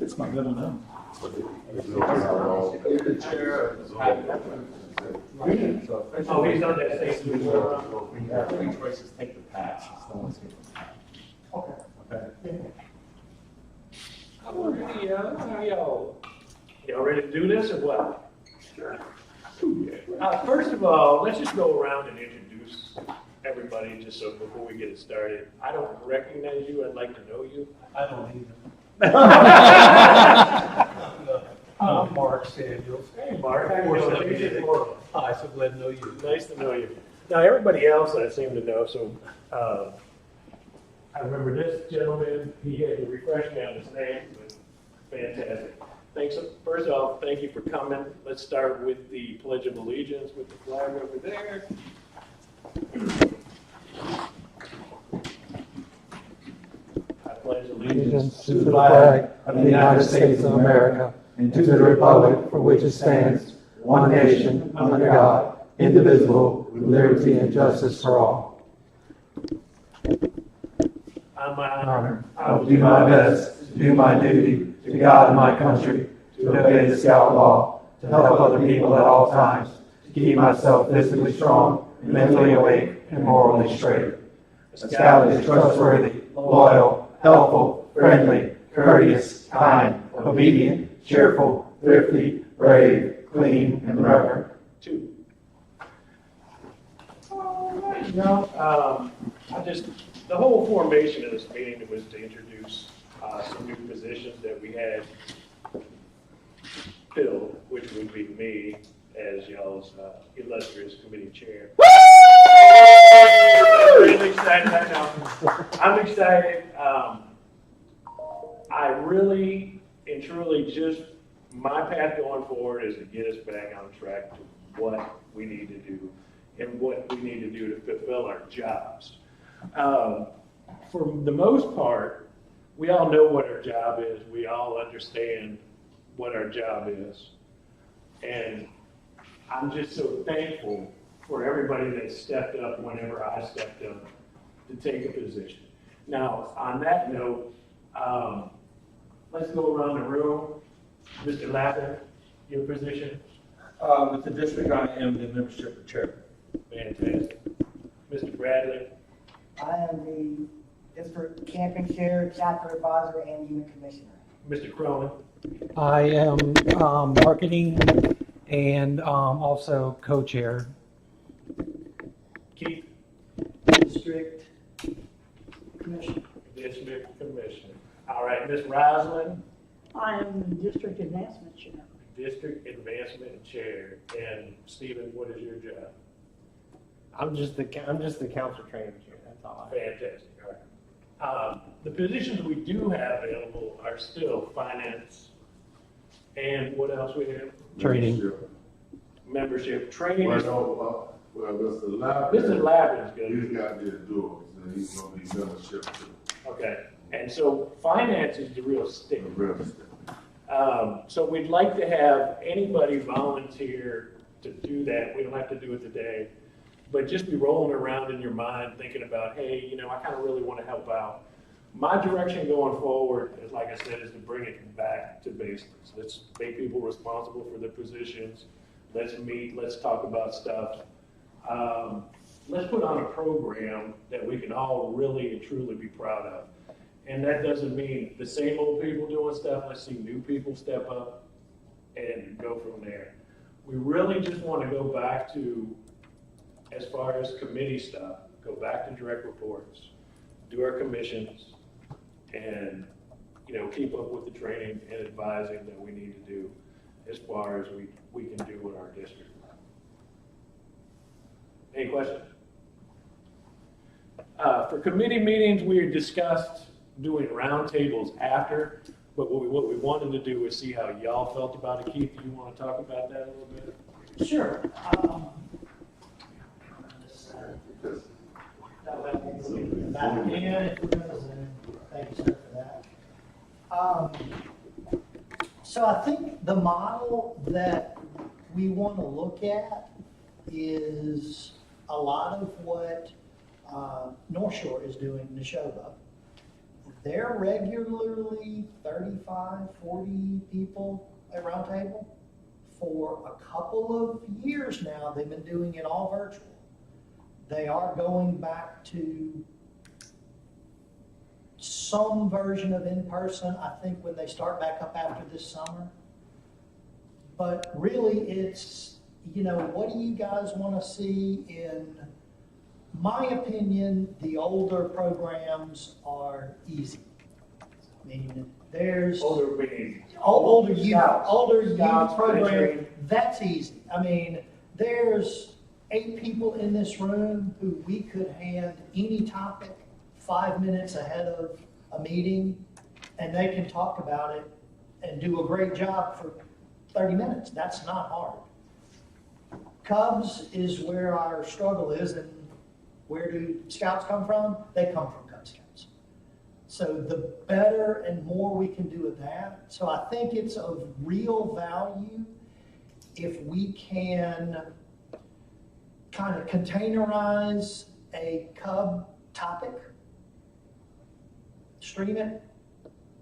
It's my middle name. Oh, he's on that stage. Three choices, take the pass. Okay. Okay. Y'all ready to do this or what? Sure. First of all, let's just go around and introduce everybody just so before we get it started. I don't recognize you. I'd like to know you. I don't either. I'm Mark Samuels. Hey, Mark. Hi, Hi. so glad to know you. Nice to know you. Now, everybody else I seem to know, so I remember this gentleman. He had to refresh me on his name, but fantastic. Thanks. First off, thank you for coming. Let's start with the Pledge of Allegiance with the flag over there. I pledge Allegiance to the flag of the United States of America and to the republic for which it stands, one nation, under God, indivisible, with liberty and justice for all. On my honor, I will do my best to do my duty to God and my country, to obey the Scout law, to help other people at all times, to keep myself physically strong, mentally awake, and morally straight. A Scout is trustworthy, loyal, helpful, friendly, courteous, kind, obedient, cheerful, thrifty, brave, clean, and reverent. 2. All right. The whole formation of this meeting was to introduce some new positions that we had filled, which would be me as y'all's illustrious committee chair. I'm really excited right now. I'm excited. I really and truly just, my path going forward is to get us back on track to what we need to do and what we need to do to fulfill our jobs. For the most part, we all know what our job is. We all understand what our job is. And I'm just so thankful for everybody that stepped up whenever I stepped up to take a position. Now, on that note, let's go around the room. Mr. Lappin, your position? With the district, I am the membership chair. Fantastic. Mr. Bradley? I am the district camping chair, chapter advisor, and unit commissioner. Mr. Cronin? I am marketing and also co-chair. Keith? District commissioner. District Commissioner. All right, Ms. Roslin? I am the district advancement chair. District Advancement Chair. And Stephen, what is your job? I'm just the council training chair. That's all. Fantastic. All right. The positions we do have available are still finance and what else we have? Training. Membership, training. Well, Mr. Lappin. Mr. Lappin's good. He's got the duals, and he's gonna be membership too. Okay. And so finance is the real stick. The real estate. So we'd like to have anybody volunteer to do that. We don't have to do it today, but just be rolling around in your mind thinking about, hey, I kind of really want to help out. My direction going forward, is, like I said, is to bring it back to basics. Let's make people responsible for their positions. Let's meet, let's talk about stuff. Let's put on a program that we can all really and truly be proud of. And that doesn't mean the same old people doing stuff. Let's see new people step up and go from there. We really just want to go back to, as far as committee stuff, go back to direct reports, do our commissions, and keep up with the training and advising that we need to do as far as we can do in our district. Any questions? For committee meetings, we discussed doing roundtables after, but what we wanted to do was see how y'all felt about it. Keith, do you want to talk about that a little bit? Sure. Thank you, sir, for that. So I think the model that we want to look at is a lot of what North Shore is doing in Neshoba. They're regularly 35, 40 people at Roundtable. For a couple of years now, they've been doing it all virtual. They are going back to some version of in-person, I think, when they start back up after this summer. But really, it's, what do you guys want to see? In my opinion, the older programs are easy. I mean, there's Older meaning. older youth, Scouts. older youth Scouts, program, veteran. that's easy. I mean, there's 8 people in this room who we could hand any topic 5 minutes ahead of a meeting, and they can talk about it and do a great job for 30 minutes. That's not hard. Cubs is where our struggle is, and where do Scouts come from? They come from Cub Scouts. So the better and more we can do of that. So I think it's of real value if we can kind of containerize a Cub topic, stream it,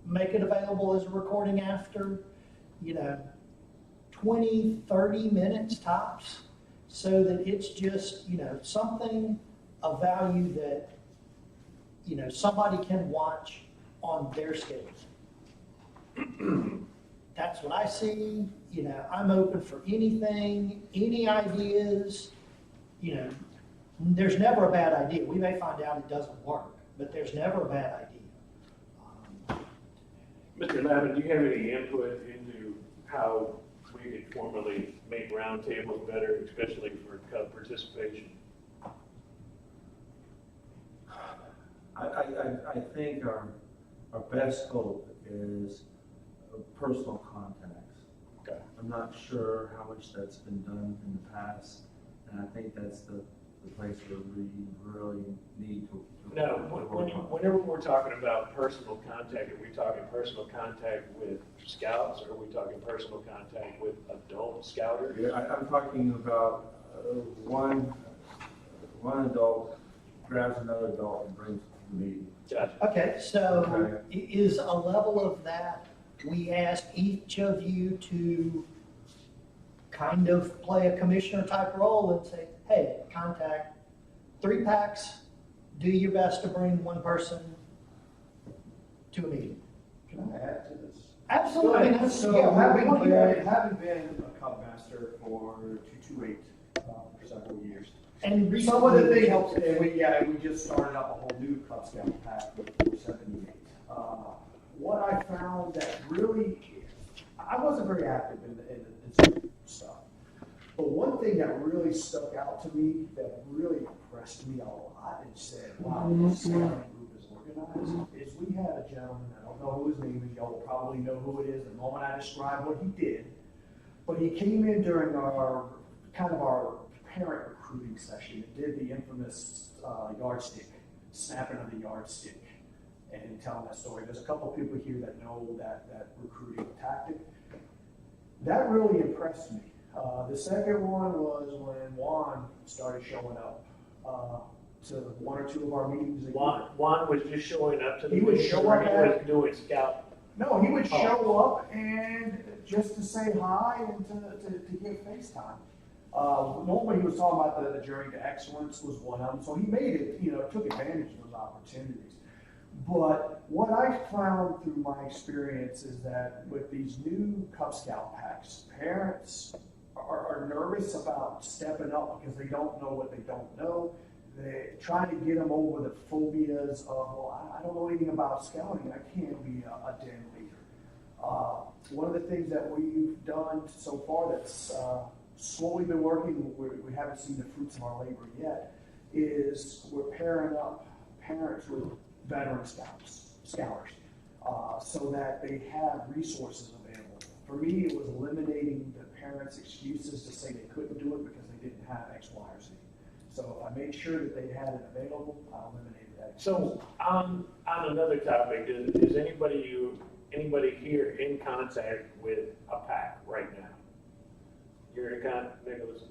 make it available as a recording after, 20, 30 minutes tops, so that it's just, something of value that, somebody can watch on their schedule. That's what I see. I'm open for anything, any ideas. There's never a bad idea. We may find out it doesn't work, but there's never a bad idea. Mr. Lavin, do you have any input into how we could formally make roundtables better, especially for Cub participation? I think our best hope is personal contacts. Okay. I'm not sure how much that's been done in the past, and I think that's the place where we really need to. Now, whenever we're talking about personal contact, are we talking personal contact with Scouts, or are we talking personal contact with adult Scouters? Yeah, I'm talking about one adult grabs another adult and brings them to the meeting. Gotcha. Okay, so is a level of that, we ask each of you to kind of play a commissioner type role and say, hey, contact 3 packs, do your best to bring one person to a meeting. Can I add to this? Absolutely. So having been a Cub master for 228 for several years. And Some of the recently- things, we just started up a whole new Cub Scout pack with 478. What I found that really, I wasn't very active in stuff. But one thing that really stuck out to me, that really impressed me a lot and said, wow, this scouting group is organized, is we had a gentleman, I don't know who his name is, y'all will probably know who it is the moment I describe what he did. But he came in during our parent recruiting session and did the infamous yardstick, snapping of the yardstick, and telling that story. There's a couple people here that know that recruiting tactic. That really impressed me. The second one was when Juan started showing up to 1 or 2 of our meetings. Juan was just showing up to the He would meeting, show or up he at- was doing Scout. No, he would show up and just to say hi and to give FaceTime. Normally he was talking about the journey to excellence was one of them, so he made it, took advantage of those opportunities. But what I found through my experience is that with these new Cub Scout packs, parents are nervous about stepping up because they don't know what they don't know. They're trying to get them over the phobias of, well, I don't know anything about scouting, I can't be a den leader. One of the things that we've done so far that's slowly been working, we haven't seen the fruits of our labor yet, is we're pairing up parents with veteran scouters, so that they have resources available. For me, it was eliminating the parents' excuses to say they couldn't do it because they didn't have X, Y, or Z. So if I made sure that they had it available, I eliminated that excuse. So on another topic, is anybody here in contact with a pack right now? You're in contact, Nicholas,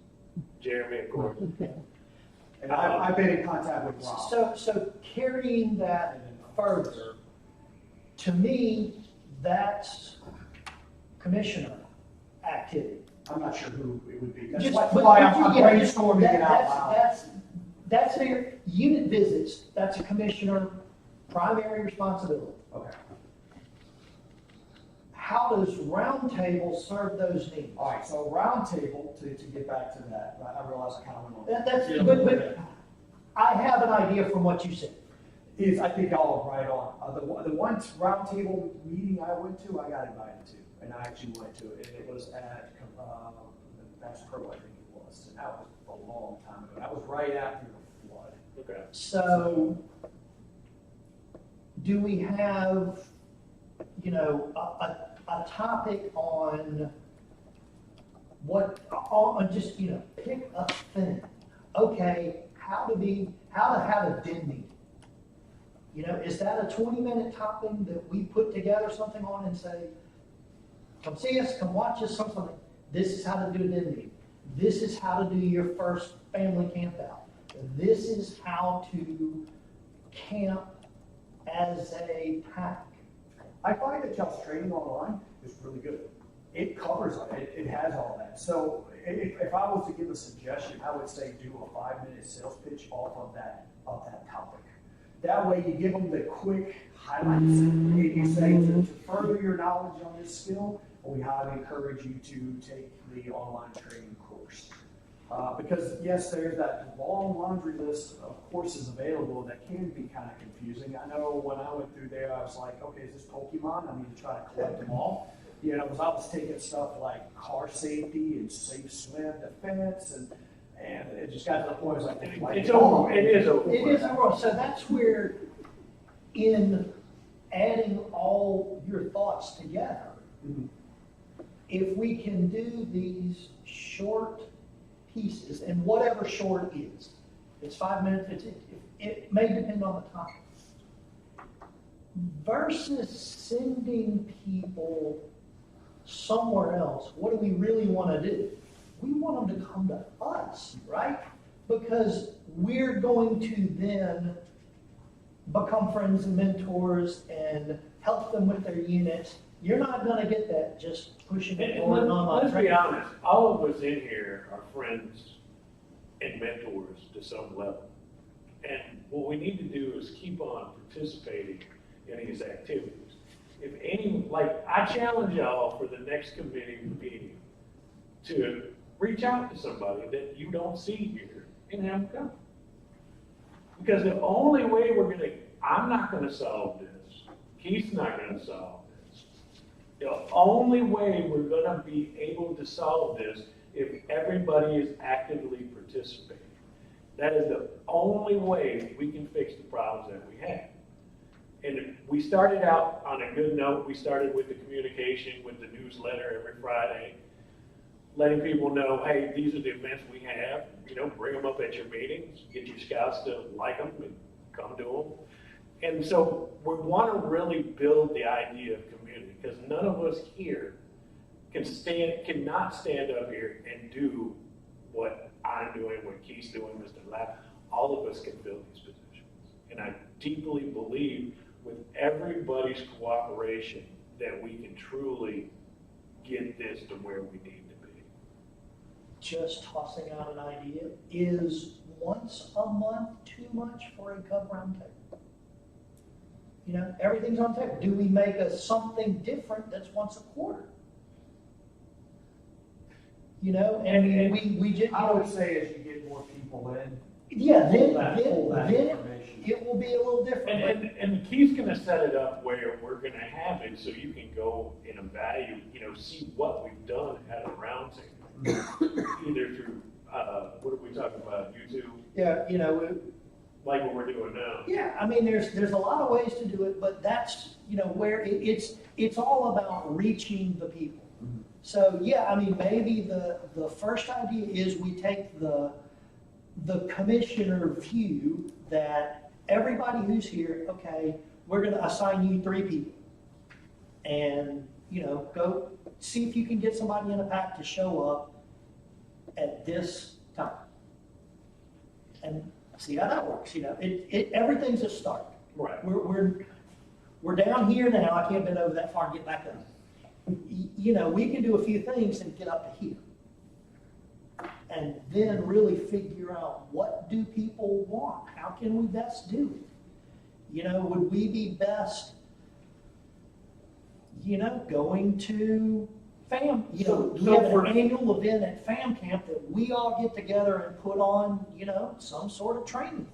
Jeremy, of course. And I've been in contact with Rob. So carrying that further, To me, that's commissioner activity. I'm not sure who it would be. That's Just- why but- I'm but yeah, just- brainstorming it out loud. That's their unit visits, that's a commissioner primary responsibility. Okay, How does Roundtable serve those needs? all right, so Roundtable, to get back to that, I realize I kind of went on. That's, Yeah, but I have an idea from what you said. Is, I think y'all are right on. The one Roundtable meeting I went to, I got invited to, and I actually went to it, and it was at, National Fee, I think it was, and that was a long time ago. That was right after the flood. Okay. So, do we have, a topic on on just, pick a thing? Okay, how to have a den meeting? Is that a 20-minute topic that we put together something on and say, come see us, come watch us, something. This is how to do a den meeting. This is how to do your first family camp out. This is how to camp as a pack. I find that y'all's training online is really good. It covers it. It has all that. So if I was to give a suggestion, I would say do a 5-minute sales pitch off of that topic. That way you give them the quick highlights. And you say to further your knowledge on this skill, we highly encourage you to take the online training course. Because yes, there's that long laundry list of courses available that can be kind of confusing. I know when I went through there, I was like, okay, is this Pokemon? I need to try to collect them all. Because I was taking stuff like car safety and safe swim defense, and it just got to the point, I was like, It's over, it is over. It is overall, so that's where, in adding all your thoughts together, Mhm. if we can do these short pieces, and whatever short is, it's 5 minutes, it may depend on the topic, versus sending people somewhere else. What do we really want to do? We want them to come to us, right? Because we're going to then become friends and mentors and help them with their units. You're not going to get that just pushing it forward and online. Let's be honest, all of us in here are friends and mentors to some level. And what we need to do is keep on participating in these activities. If I challenge y'all for the next committee meeting to reach out to somebody that you don't see here and have them come. Because the only way I'm not gonna solve this, Keith's not gonna solve this. The only way we're gonna be able to solve this if everybody is actively participating. That is the only way we can fix the problems that we have. And we started out on a good note. We started with the communication, with the newsletter every Friday, letting people know, hey, these are the events we have. Bring them up at your meetings, get your scouts to like them and come to them. And so we want to really build the idea of community, because none of us here cannot stand up here and do what I'm doing, what Keith's doing, Mr. Lapp. All of us can fill these positions. And I deeply believe with everybody's cooperation that we can truly get this to where we need to be. Just tossing out an idea, is once a month too much for a Cub Roundtable? Everything's on table. Do we make something different that's once a quarter? And we just, I would say as you get more people in, yeah, pull that then information. it will be a little different. And Keith's gonna set it up where we're gonna have it so you can go and evaluate, see what we've done at a roundtable. Either through, what are we talking about, YouTube, Yeah, like what we're doing now. yeah, I mean, there's a lot of ways to do it, but that's, where it's all about reaching the people. Mhm. So, yeah, I mean, maybe the first idea is we take the commissioner view that everybody who's here, okay, we're gonna assign you 3 people. And, go see if you can get somebody in a pack to show up at this time. And see how that works, everything's a start. Right. We're we're down here now, I can't bend over that far and get back up. You know, we can do a few things and get up to here. And then really figure out, what do people want? How can we best do it? You know, would we be best, you know, going to FAM, you know, we have an annual event at FAM camp that we all get together and put on, you know, some sort of training thing.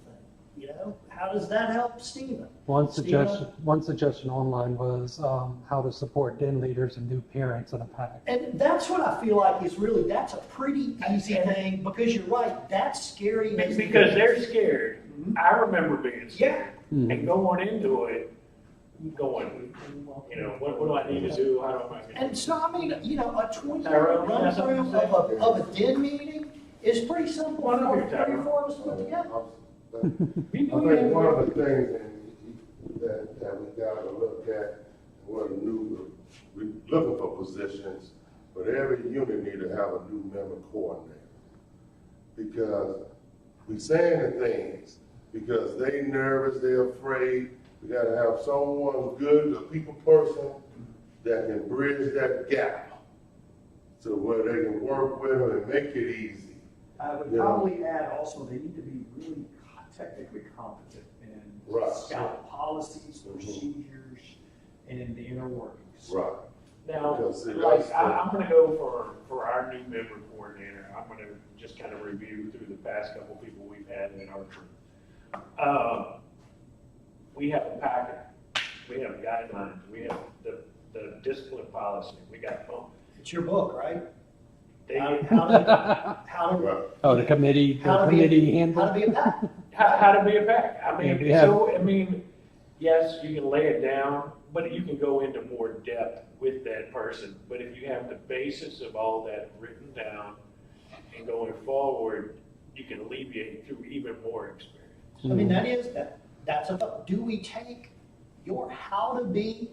You know, how does that help Stephen? One suggestion online was how to support den leaders and new parents in a pack. And that's what I feel like is really, that's a pretty easy thing, because you're right, that's scary. Because they're scared. I remember being scared. Yeah. And going into it, going, you know, what do I need to do? How do I make it? And so, I mean, you know, a 20-minute run through of a den meeting is pretty simple for 3 or 4 of us to put together. I think one of the things that we gotta look at, we're looking for positions, but every unit need to have a new member coordinator. Because we saying the things, because they nervous, they're afraid. We gotta have someone good, a people person that can bridge that gap to where they can work with them and make it easy. I would probably add also, they need to be really technically competent in scout policies, procedures, and the inner workings. Right. Now, Because, see, like, that's I'm gonna go for our new member coordinator. I'm gonna just kind of review through the past couple people we've had in our group. We have a packet, we have guidelines, we have the discipline policy, we got phone. It's your book, right? Oh, the committee handbook? How to be a pack. How to be a pack. I mean, Yeah, so, I mean, yes, you can lay it down, but you can go into more depth with that person. But if you have the basis of all that written down and going forward, you can alleviate through even more experience. I mean, that's a thought. Do we take your how to be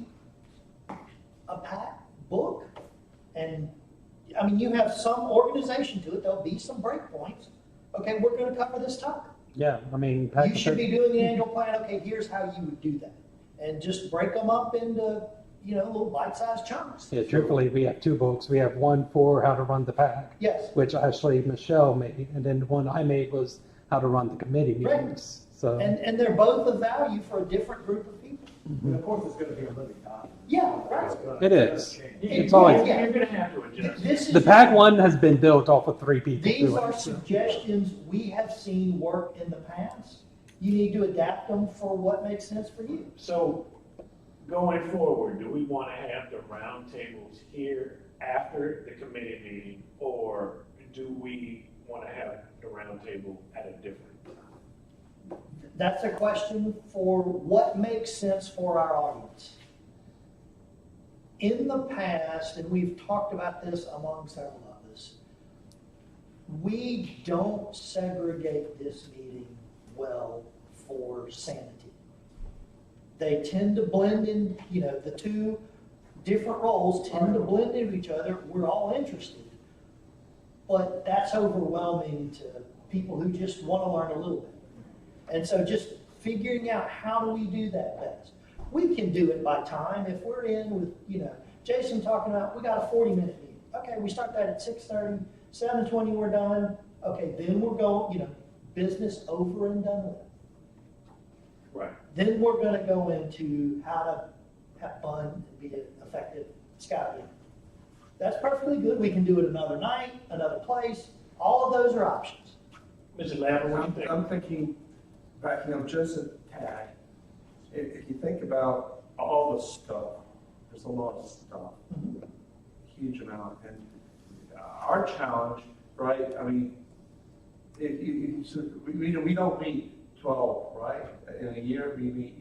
a pack book? And, I mean, you have some organization to it, there'll be some breakpoints. Okay, we're gonna cover this topic. Yeah, I mean, You should be doing the annual plan, okay, here's how you would do that. And just break them up into, you know, little bite-sized chunks. Yeah, truthfully, we have 2 books. We have one for how to run the pack, Yes. which actually Michelle made, and then the one I made was how to run the committee Right. meetings. So And they're both of value for a different group of people. And of course, it's gonna be a living document. Yeah, right. it is. You're It's always- gonna have to adjust. This is The pack one has been built off of 3 people. These doing are it, so. suggestions we have seen work in the past. You need to adapt them for what makes sense for you. So going forward, do we want to have the roundtables here after the committee meeting, or do we want to have the roundtable at a different time? That's a question for what makes sense for our audience. In the past, and we've talked about this among several of us, we don't segregate this meeting well for sanity. They tend to blend in, you know, the 2 different roles tend to blend into each other. We're all interested. But that's overwhelming to people who just want to learn a little bit. And so just figuring out, how do we do that best? We can do it by time. If we're in with, you know, Jason talking about, we got a 40-minute meeting. Okay, we start that at 6:30, 7:20 we're done. Okay, then we're going, you know, business over and done with. Right. Then we're gonna go into how to have fun and be an effective scout leader. That's perfectly good. We can do it another night, another place. All of those are options. Mr. Lambert, what do you think? I'm thinking, backing up just a tag, if you think about all the stuff, there's a lot of stuff, huge amount, and our challenge, right, I mean, we don't meet 12, right, in a year, we meet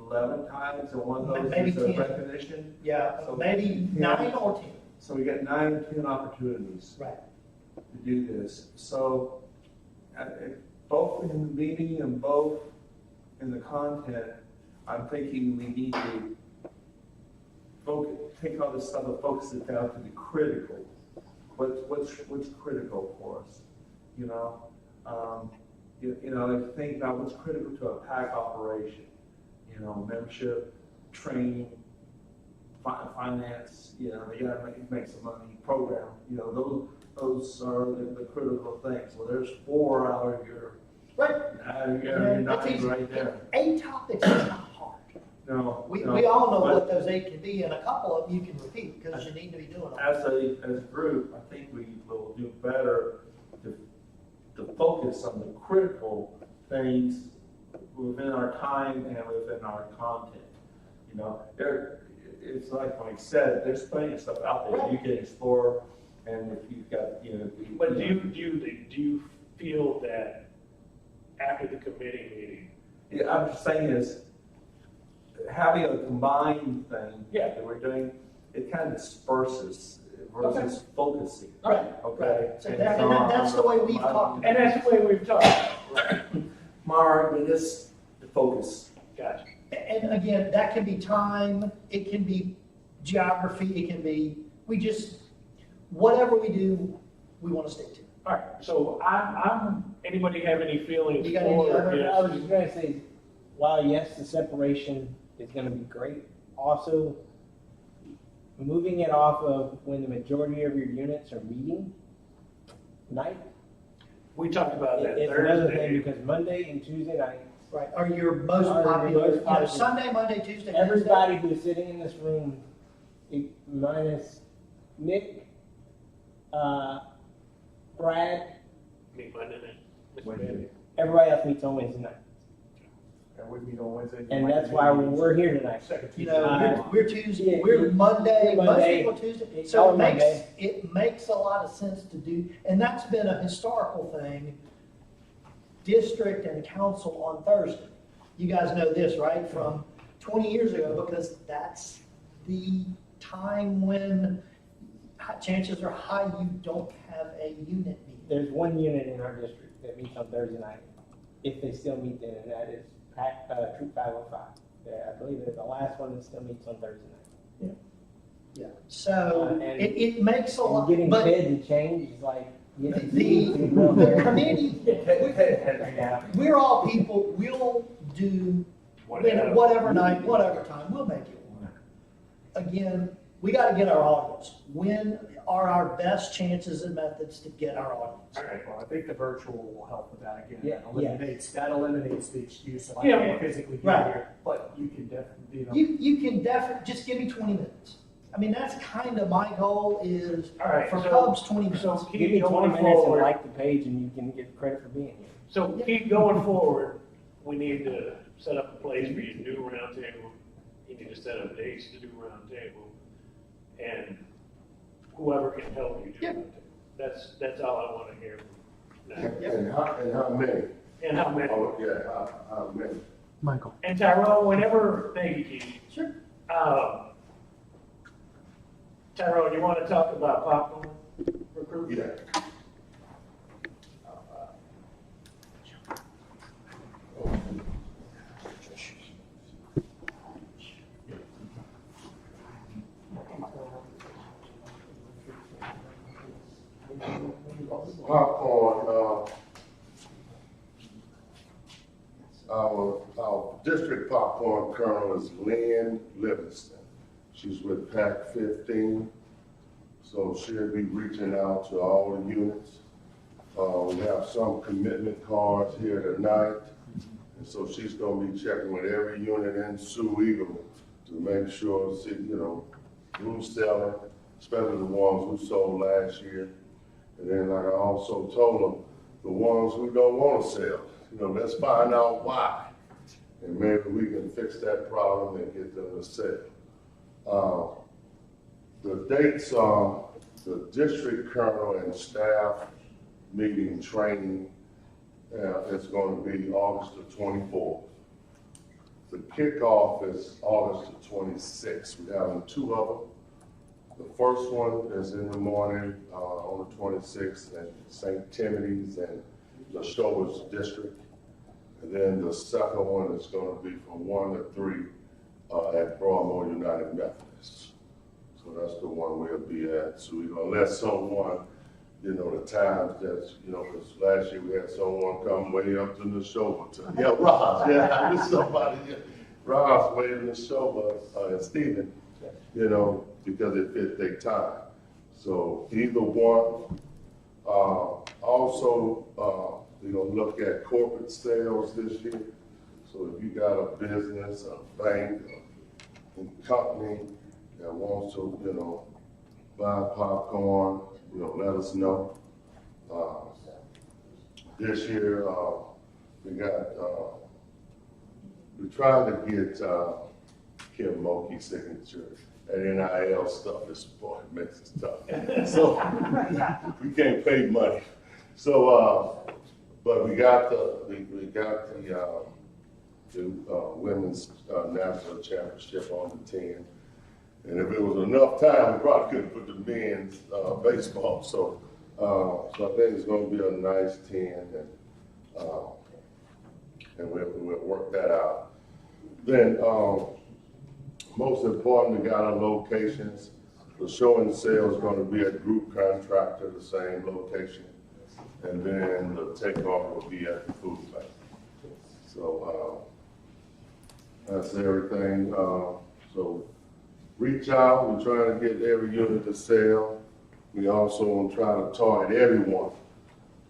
11 times, and one of those Maybe is a 10. recognition. Yeah, So maybe 9 or 10. So we got 9 or 10 opportunities Right. to do this. So both in the meeting and both in the content, I'm thinking we need to take all this stuff and focus it down to the critical. What's critical for us? You know, if you think about what's critical to a pack operation, you know, membership, training, finance, you know, they gotta make some money, program, you know, those are the critical things. Well, there's 4 out of your, Right. out of your Yeah, 9 it's easy. right there. 8 topics is not hard. No, We no, all know but what those 8 can be, and a couple of them you can repeat, because you need to be doing them. as a group, I think we will do better to focus on the critical things within our time and within our content. You know, it's like Mike said, there's plenty of stuff out there you can explore, and if you've got, you know. But do you feel that after the committee meeting? Yeah, I'm just saying is, having a combined thing Yeah. that we're doing, it kind of disperses versus focusing. Right. Okay? So that's the way we've talked. And that's the way we've talked. Right. My argument is the focus. Gotcha. And again, that can be time, it can be geography, it can be, whatever we do, we want to stick to. All right, so anybody have any feelings You got any for other- I was this? just gonna say, while yes, the separation is gonna be great, also moving it off of when the majority of your units are meeting night. We talked about that It's another thing Thursday. because Monday and Tuesday nights, Right, or your most Are your popular, most you know, popular. Sunday, Monday, Tuesday, Wednesday. everybody who's sitting in this room, minus Nick, Brad, Meet Monday night, Mr. Bailey. everybody else meets on Wednesday night. And we meet on Wednesday. And that's why we're here tonight. You know, we're Tuesday, yeah, we're Monday, most Monday. people Tuesday. It's So all Monday. it makes a lot of sense to do, and that's been a historical thing, district and council on Thursday. You guys know this, right, from 20 years ago, because that's the time when chances are high you don't have a unit meeting. There's one unit in our district that meets on Thursday night, if they still meet then, and that is Troop 505. Yeah, I believe they're the last one that still meets on Thursday night. Yeah. So And- it makes a And lot, getting but fed to change is like, yeah, the committee, Yeah. we're all people, we'll do whatever night, whatever time, we'll make it work. Again, we gotta get our audience. When are our best chances and methods to get our audience? All right. Well, I think the virtual will help with that again. Yeah, That eliminates the excuse of I Yeah. can't physically be Right. here, but you can definitely, you know. You can definitely, just give me 20 minutes. I mean, that's kind of my goal is, All right, for so- Cubs, 20 minutes. So Give me keep 20 going minutes and forward. like the page and you can get credit for being here. So keep going forward. We need to set up a place for you to do roundtable. You need to set up dates to do roundtable. And whoever can help you do Yeah. roundtable. That's all I want to hear now. And how many? And how many? Oh, yeah, how many? Michael. And Tyrone, whenever, thank you, Keith. Sure. Tyrone, you want to talk about popcorn recruitment? Yeah. Popcorn, our district popcorn colonel is Lynn Livingston. She's with PAC 15, so she'll be reaching out to all the units. We have some commitment cards here tonight, and so she's gonna be checking with every unit in Sewell-Eagle to make sure, see, you know, who's selling, especially the ones who sold last year. And then, like I also told them, the ones who don't want to sell, you know, let's find out why. And maybe we can fix that problem and get them to sell. The dates are the district colonel and staff meeting training. It's going to be August the 24th. The kickoff is August the 26th. We're having 2 of them. The first one is in the morning on the 26th at St. Timothy's and the Showers District. And then the second one is going to be from 1 to 3 at Broadmoor United Methodist. So that's the one we'll be at. So we're going to let someone, you know, the times that, you know, because last year we had someone come way up to the show. Yeah, Ross, yeah, I knew somebody. Ross waiting to show us, and Stephen, you know, because it fit their time. So either one. Also, we're gonna look at corporate sales this year. So if you got a business, a bank, a company that wants to, you know, buy popcorn, you know, let us know. This year, we tried to get Kim Mulkey's signature. That NIL stuff is, boy, it makes it tough. So we can't pay money. So, but we got the women's national championship on the 10. And if it was enough time, we probably could have put the men's baseball. So I think it's going to be a nice 10, and we'll work that out. Then, most important, we got our locations. The show and sale is going to be at Group Contractor, the same location. And then the takeoff will be at the food bank. So that's everything. So reach out. We're trying to get every unit to sell. We also want to try to target everyone.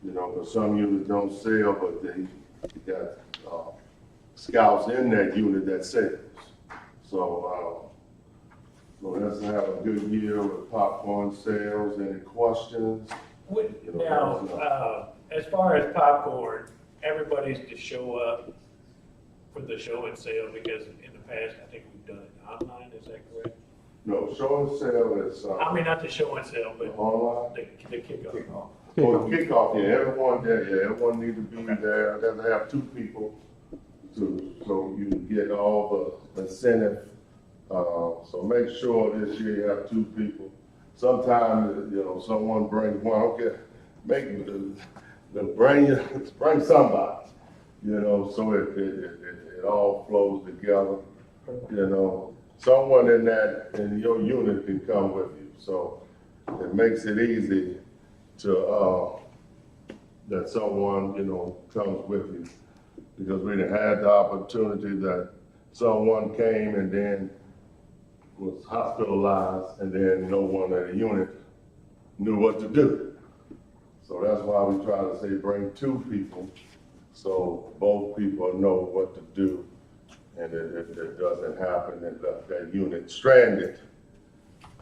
You know, because some units don't sell, but they got scouts in that unit that sells. So let's have a good year with popcorn sales. Any questions? Now, as far as popcorn, everybody's to show up for the show and sale, because in the past, I think we've done it online, is that correct? No, show and sale is. I mean, not the show and sale, but online? the kickoff. Oh, the kickoff, yeah, everyone need to be there. They have to have 2 people so you get all the incentive. So make sure this year you have 2 people. Sometimes, you know, someone brings one, okay, bring somebody, you know, so it all flows together. You know, someone in your unit can come with you. So it makes it easy to, that someone, you know, comes with you. Because we had the opportunity that someone came and then was hospitalized, and then no one at the unit knew what to do. So that's why we try to say bring 2 people, so both people know what to do, and if it doesn't happen, and that unit stranded,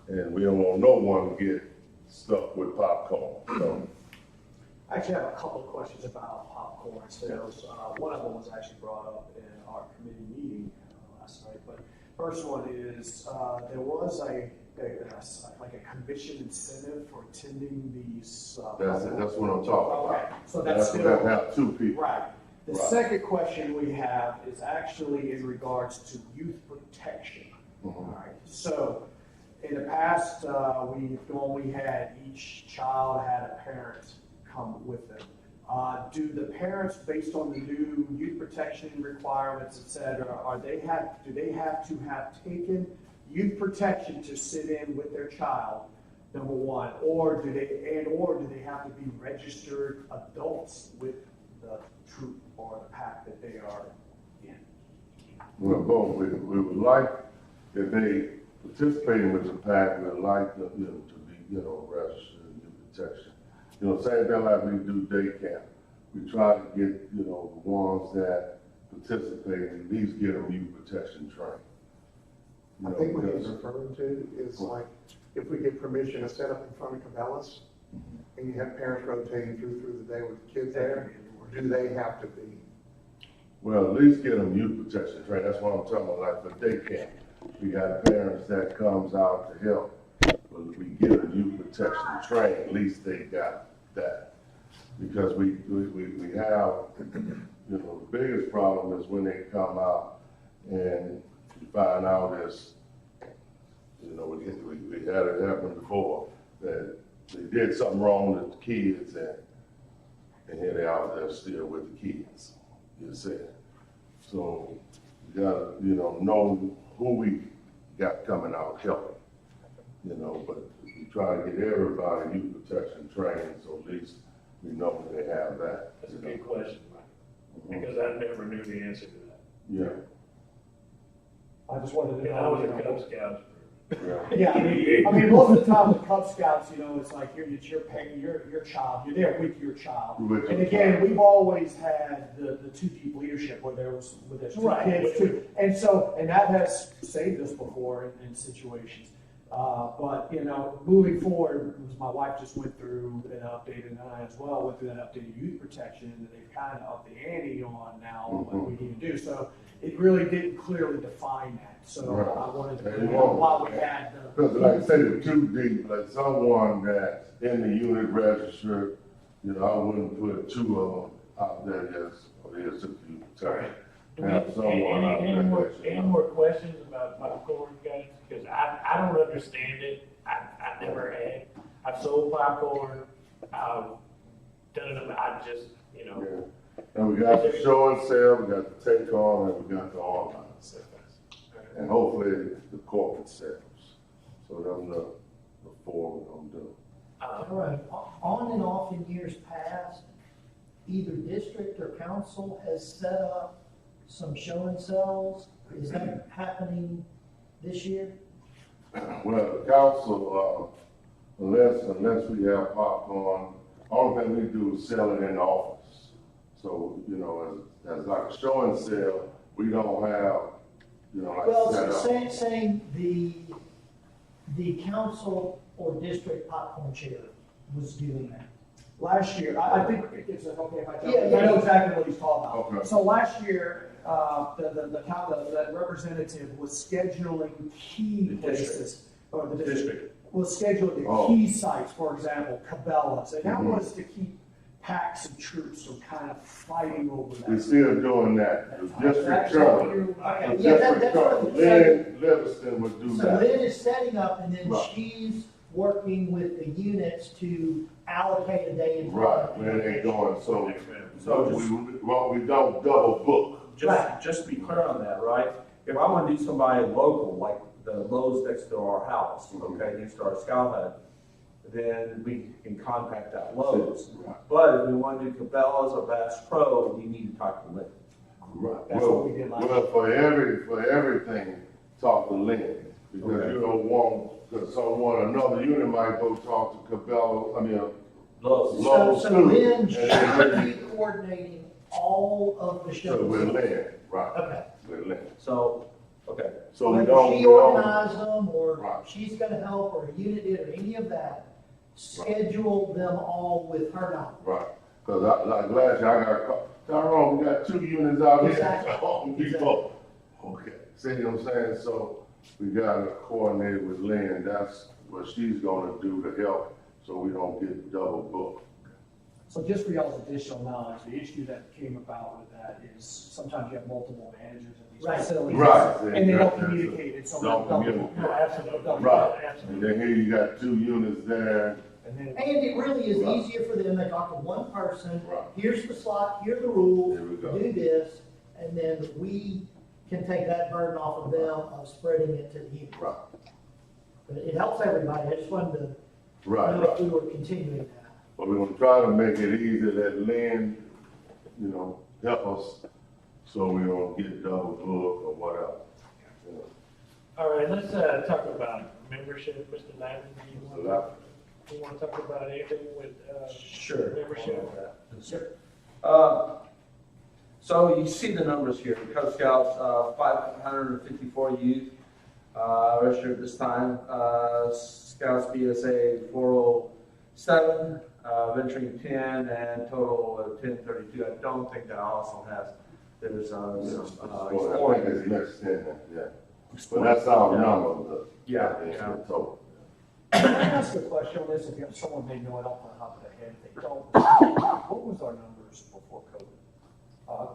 and we don't want no one to get stuck with popcorn. So. I actually have a couple of questions about popcorn sales. One of them was actually brought up in our committee meeting last night, but first one is there was like a commission incentive for attending these. That's what I'm talking about. Okay, so that's still. That have 2 people. Right. The second question we have is actually in regards to youth protection. All right. So in the past, when we had each child had a parent come with them. Do the parents, based on the new youth protection requirements, et cetera, do they have to have taken youth protection to sit in with their child, number one, or do they have to be registered adults with the troop or the pack that they are in? Well, both. We would like, if they participating with the pack, we'd like them, you know, to be, you know, registered in youth protection. You know, same thing like we do day camp. We try to get, you know, the ones that participate, at least get them youth protection training. I think what he's referring to is like, if we get permission to set up in front of Cabela's, and you have parents rotating through the day with the kids there, do they have to be? Well, at least get them youth protection training. That's what I'm talking about, like for day camp. We got parents that comes out to help, but we get a youth protection training, at least they got that. Because we have, you know, the biggest problem is when they come out and you find out this, you know, we had it happen before, that they did something wrong with the kids, and here they are, they're still with the kids, you see. So you gotta, you know who we got coming out helping, you know, but we try to get everybody youth protection training, so at least we know they have that. That's a good question, Mike, because I never knew the answer to that. Yeah. I just wanted to And I know. was you a know. Cub Scout. Yeah, I mean, most of the time with Cub Scouts, you know, it's like it's your child, you're there with your child. With your And again, we've always had the two deep leadership where there's two Right. kids, and that has saved us before in situations. But, you know, moving forward, because my wife just went through an update, and I as well went through that updated youth protection, and they've kind of upped the ante on now what we need to do. So it really didn't clearly define that. So Right. I wanted to, And you won't- while we had Because like I said, it's too deep, like someone that's in the unit registered, you know, I wouldn't put two of them out there just, oh, there's a few. Sorry. Do we, Have someone out any there more, that you any know. more questions about popcorn, guys? Because I don't understand it. I never had. I've sold popcorn. I've done them. I just, you know. Yeah. And we got the show and sell, we got the take on, and we got the online sales. And hopefully the corporate sales. So them the four we're gonna do. All right, on and off in years past, either district or council has set up some show and sells. Is that happening this year? Well, the council, unless we have popcorn, only thing we do is sell it in the office. So, you know, as like a show and sell, we don't have, you know, Well, like set up. saying the council or district popcorn chair was doing that. last year, I think it's okay if I tell you, Yeah, I know exactly what he's talking about. Okay. So last year, that representative was scheduling key places, or the district, was scheduling the key sites, for example, Cabela's, and that was to keep packs and troops from kind of fighting over that. We're still doing that. The district That's attorney, what you- Okay, the yeah, district that's what attorney, I'm saying. Lynn Livingston would do So that. Lynn is setting up, and then Right. she's working with the units to allocate a day and time. Right, where they going, so So we don't double book. just to be clear on that, right? If I want to do somebody local, like the Lowe's next to our house, okay, next to our scout hut, then we can contact that Lowe's. Right. But if we want to do Cabela's or Bass Pro, we need to talk to Lynn. Right. That's what we did last Well, for everything, talk to Lynn, because Okay. you don't want, because another unit might go talk to Cabela, Lowe's. Lowe's So too. Lynn and should then be coordinating all of the So shows. with Lynn, right, Okay. with Lynn. So, okay. So we Whether don't, she organized them, or Right. she's gonna help, or a unit did, or any of that, schedule them all with her knowledge. right, because like last year, I got called, Tyrone, we got 2 units out here. Exactly. Oh, people. Okay, see what I'm saying? So we gotta coordinate with Lynn, that's what she's gonna do to help, so we don't get double booked. So just for y'all's additional knowledge, the issue that came about with that is sometimes you have multiple managers in these Right. facilities. Right. And they don't That's- communicate, and so. Don't communicate. No, absolutely. Right, and Absolutely. then here you got 2 units there, And then, And it really is Right. easier for them, they talk to one person, Right. here's the slot, here are the rules, Here we go. do this, and then we can take that burden off of them of spreading it to the unit. right, But it helps everybody, I just wanted to right, know if right. we were continuing that. But we're gonna try to make it easy, let Lynn, help us, so we don't get double booked or whatever. You know. All right, let's talk about membership, Mr. Lavin. So that- You want to talk about anything with Sure. membership? So you see the numbers here, Cub Scouts, 554 youth, registered this time. Scouts BSA 407, venturing 10, and total of 1032. I don't think that also has, there's I think exploring. it's mixed in there, yeah. But that's our number, Yeah. the total. can I ask a question on this, if you have someone may know it off the top of their head, if they don't, what was our numbers before COVID?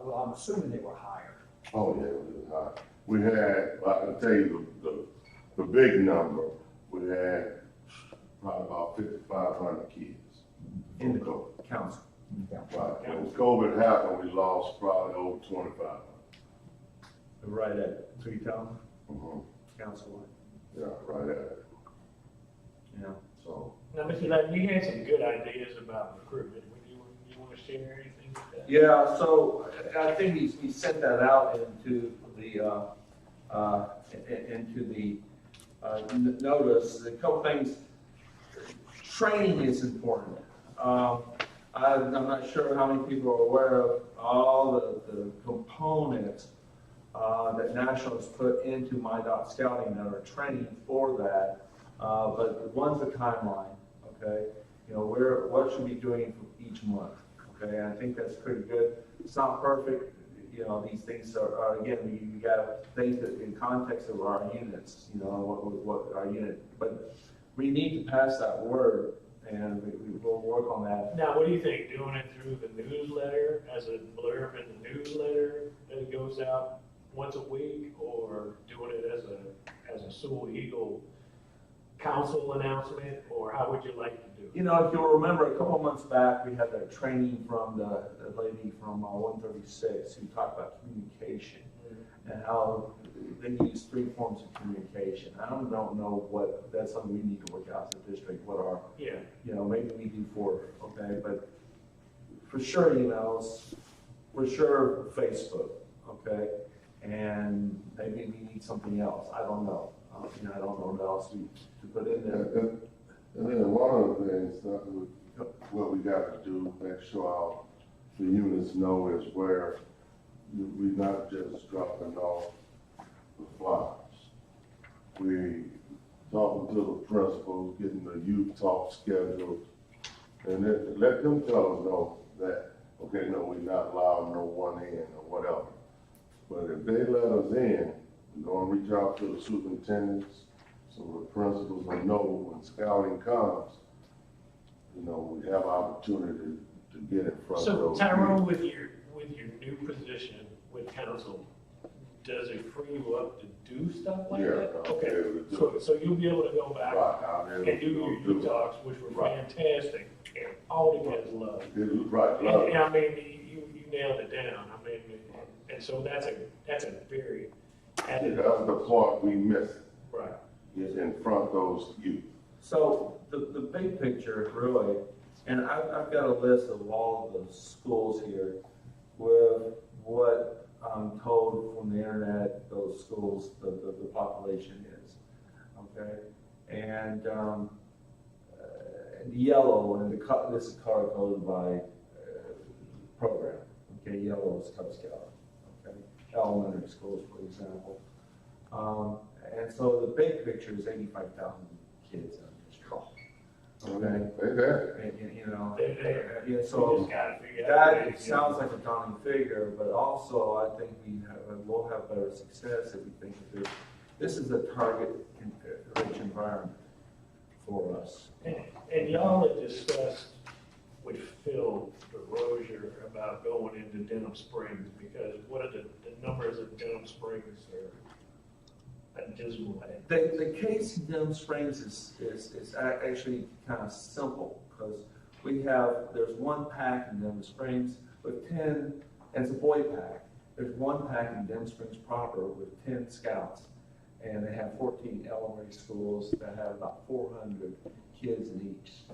Well, I'm assuming they were higher. Oh, yeah, it was high. We had, I can tell you the big number, we had probably about 5,500 kids. In the COVID. council. Right, when COVID happened, we lost probably over 2,500. Right at 3,000 Mhm. council. Yeah, right at it, Yeah. so. Now, Mr. Lavin, you had some good ideas about recruitment. Would you want to share anything with that? Yeah, so I think he sent that out into the into the notice. A couple things. Training is important. I'm not sure how many people are aware of all the components that National has put into My.Scouting that are training for that. But one's a timeline, okay? You know, what should we be doing for each month, okay? And I think that's pretty good. It's not perfect. You know, these things are again, we got to think that in context of our units, you know, what our unit, but we need to pass that word, and we will work on that. Now, what do you think, doing it through the newsletter, as a blurb in the newsletter that goes out once a week, or doing it as a Sewell-Eagle council announcement, or how would you like to do it? You know, if you'll remember, a couple months back, we had that training from the lady from 136 who talked about communication and how they use 3 forms of communication. I don't know what, that's something we need to work out as a district, what are, Yeah. you know, maybe we do 4, okay, but for sure emails, for sure Facebook, okay, and maybe we need something else, I don't know. You know, I don't know what else to put in there. And then one of the things that what we got to do, make sure the units know is where we're not just dropping off the flyers. We talking to the principals, getting the youth talk scheduled, and then let them tell us know that, okay, no, we're not allowing no one in or whatever. But if they let us in, we're gonna reach out to the superintendents, so the principals will know when scouting comes, you know, we have opportunity to get in front of So those. Tyrone, with your new position with council, does it free you up to do stuff like Yeah, that? I'll be Okay, able to do so you'll be able to go back Right, I'll be able and do your to youth do it. talks, which were Right. fantastic, and all the kids love. Right, And right. I mean, you nailed it down. I mean, and so that's a very added. That's the part we miss, Right. is in front of those youth. So the big picture really, and I've got a list of all the schools here with what I'm told from the internet, those schools, the population is, okay? And yellow, and this is color coded by program, okay? Yellow is Cub Scout, okay? Elementary schools, for example. And so the big picture is 85,000 kids in the district. Okay? And, you know, yeah, so You just gotta figure out a way to that get sounds like a daunting figure, but also I think we'll have better success if we think that this is a target-rich environment for us. And y'all had discussed with Phil DeRozier about going into Denham Springs, because what are the numbers of Denham Springs are dismal. The case in Denham Springs is actually kind of simple, because there's one pack in Denham Springs with 10, and it's a boy pack. There's one pack in Denham Springs proper with 10 scouts, and they have 14 elementary schools that have about 400 kids in each.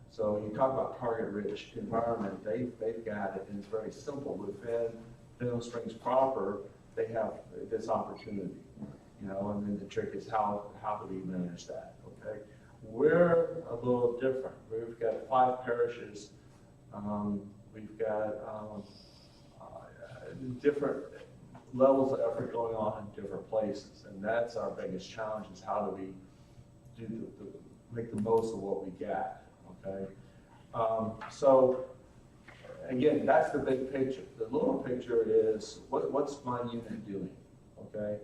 So you talk about target-rich environment, they've got it, and it's very simple. Within Denham Springs proper, they have this opportunity, you know, and then the trick is how do we manage that, okay? We're a little different. We've got 5 parishes. We've got different levels of effort going on in different places, and that's our biggest challenge, is how do we make the most of what we got, okay? So again, that's the big picture. The little picture is what's my unit doing, okay?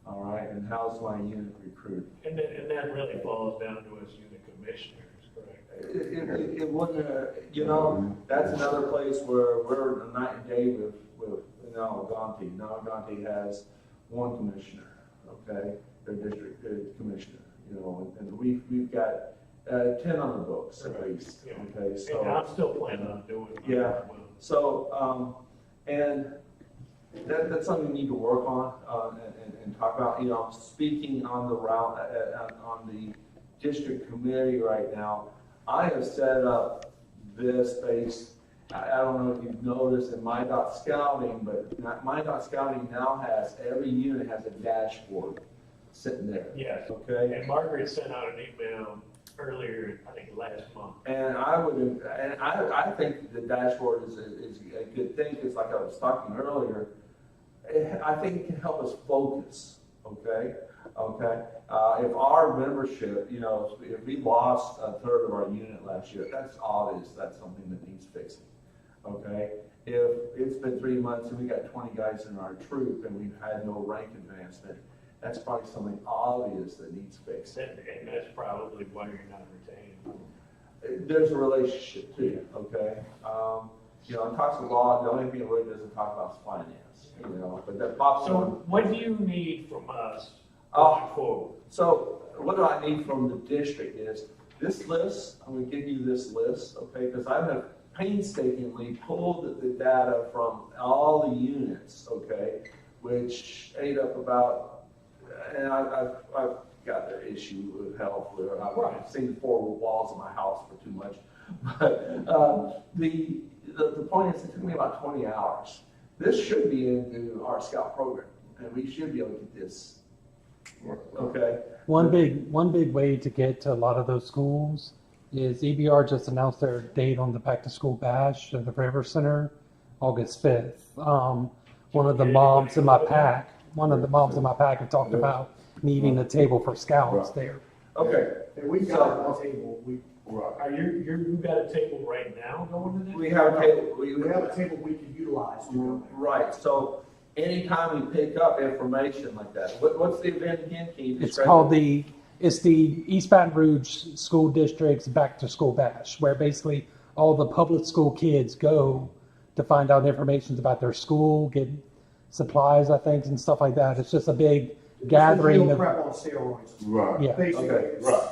All right, and how's my unit recruiting? And that really falls down to us unit commissioners, correct? It wouldn't, you know, that's another place where we're night and day with Algonte. Now Algonte has 1 commissioner, okay, their district commissioner, you know, and we've got 10 on the books at least, Yeah. okay, so. And I'm still planning on doing it. Yeah. So, and that's something we need to work on and talk about. You know, speaking on the district committee right now, I have set up this based, I don't know if you've noticed in My Dot Scouting, but My Dot Scouting now has, every unit has a dashboard sitting there. Yes. Okay? And Margaret sent out an email earlier, I think last month. And I think the dashboard is a good thing, because like I was talking earlier, I think it can help us focus, okay? Okay? If our membership, you know, if we lost a third of our unit last year, that's obvious, that's something that needs fixing, okay? If it's been 3 months and we got 20 guys in our troop and we've had no rank advancement, that's probably something obvious that needs fixing. And that's probably why you're not retaining. There's a relationship too, okay? You know, it talks a lot, the only thing it really doesn't talk about is finance, you know, but that pops So on. what do you need from us going forward? So what do I need from the district is this list, I'm gonna give you this list, okay? Because I have painstakingly pulled the data from all the units, okay? Which ate up about, and I've got an issue with health where I've seen the four walls of my house for too much. But the point is, it took me about 20 hours. This should be into our scout program, and we should be able to get this. Okay. One big way to get to a lot of those schools is EBR just announced their date on the back to school bash at the River Center, August 5th. One of the moms in my pack had talked about needing a table for scouts there. Okay. And we've got a table, Are you got a table right now going to that? We have a table. we have a table we can utilize to go there. Right. So anytime we pick up information like that, what's the event again? Can you It's describe called it? it's the East Baton Rouge School District's Back to School Bash, where basically all the public school kids go to find out information about their school, get supplies, I think, and stuff like that. It's just a big gathering It's of, prep on steroids. Right. yeah, Basically, Okay. it's- Right.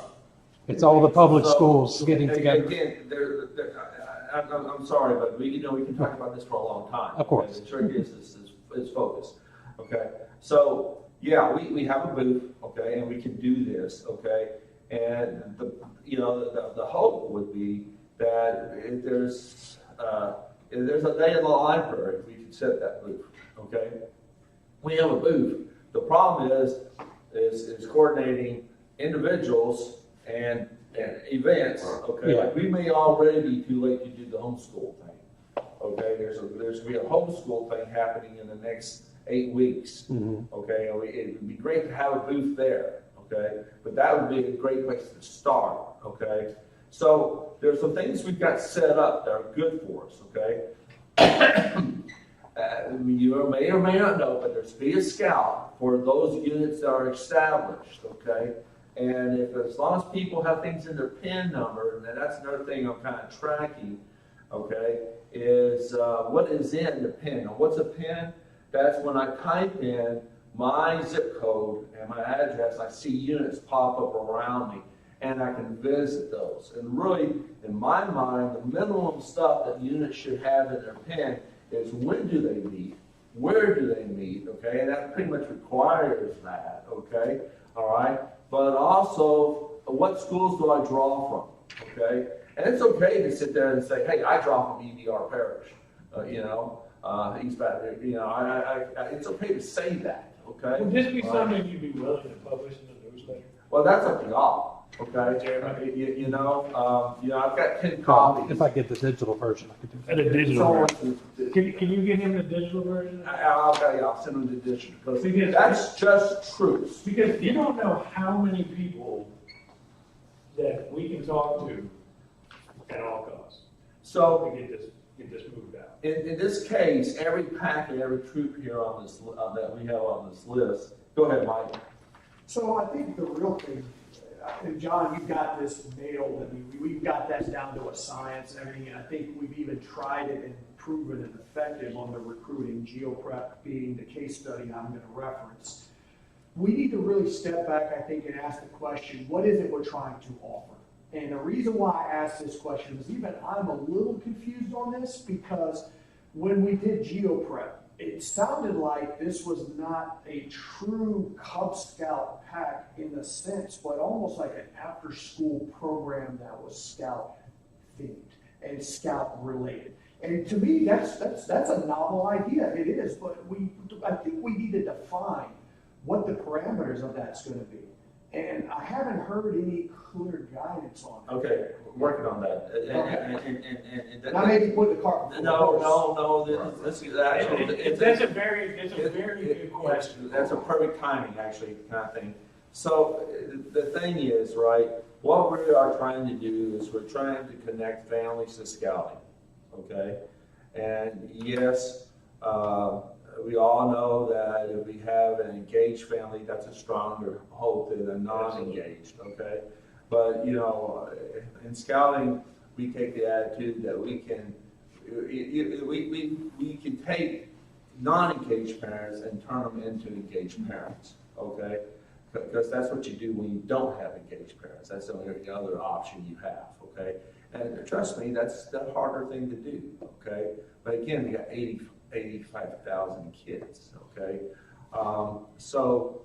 it's all the public So, schools getting together. Again, I'm sorry, but we can talk about this for a long time. Of course. Okay? The trick is focus. Okay. So yeah, we have a booth. Okay, and we can do this. Okay, and the hope would be that if there's a day in the library, we can set that booth. Okay, we have a booth. The problem is coordinating individuals and events, okay? Yeah. Like we may already be too late to do the homeschool thing, okay? There's gonna be a homeschool thing happening in the next 8 weeks, okay? And it would be great to have a booth there, okay? But that would be a great place to start, okay? So there's some things we've got set up that are good for us, okay? You may or may not know, but there's Be a Scout for those units that are established, okay? And as long as people have things in their PIN number, and that's another thing I'm kind of tracking, okay, is what is in the PIN. Now, what's a PIN? That's when I type in my zip code and my address, I see units pop up around me, and I can visit those. And really, in my mind, the minimum stuff that units should have in their PIN is when do they meet, where do they meet, okay, and that pretty much requires that, okay, all right, but also what schools do I draw from, okay, and it's okay to sit there and say, hey, I draw from EDR Parish, East Baton, it's okay to say that, okay. Would this be something you'd be willing to publish in the newsletter? Well, that's up to y'all. Okay, I've got 10 copies. If I get the digital version, I could do that. The digital So, version. Can you get him the digital version? I'll send them the digital, because that's just truth. Because you don't know how many people that we can talk to at all costs. So, To get this moved out. in this case, every packet, every troop here on this, that we have on this list, go ahead, Mike. So I think the real thing, and John, you've got this nailed. I mean, we've got that down to a science and everything, and I think we've even tried it and proven it effective on the recruiting, GeoPrep being the case study I'm going to reference. We need to really step back, I think, and ask the question, what is it we're trying to offer? And the reason why I ask this question is even I'm a little confused on this, because when we did GeoPrep, it sounded like this was not a true Cub Scout pack in the sense, but almost like an after-school program that was Scout themed and Scout related. And to me, that's a novel idea, it is, but I think we need to define what the parameters of that's gonna be. And I haven't heard any clear guidance on it. Okay, working on that. And Now maybe put the cart before the horse. No, this is actually. That's a very good question. That's a perfect timing, actually, kind of thing. So the thing is, right, what we are trying to do is we're trying to connect families to scouting, okay? And yes, we all know that if we have an engaged family, that's a stronger hope than a non-engaged, okay? But, you know, in scouting, we take the attitude that we can take non-engaged parents and turn them into engaged parents, okay? Because that's what you do when you don't have engaged parents. That's the only other option you have, okay? And trust me, that's the harder thing to do, okay? But again, you got 85,000 kids, okay? So,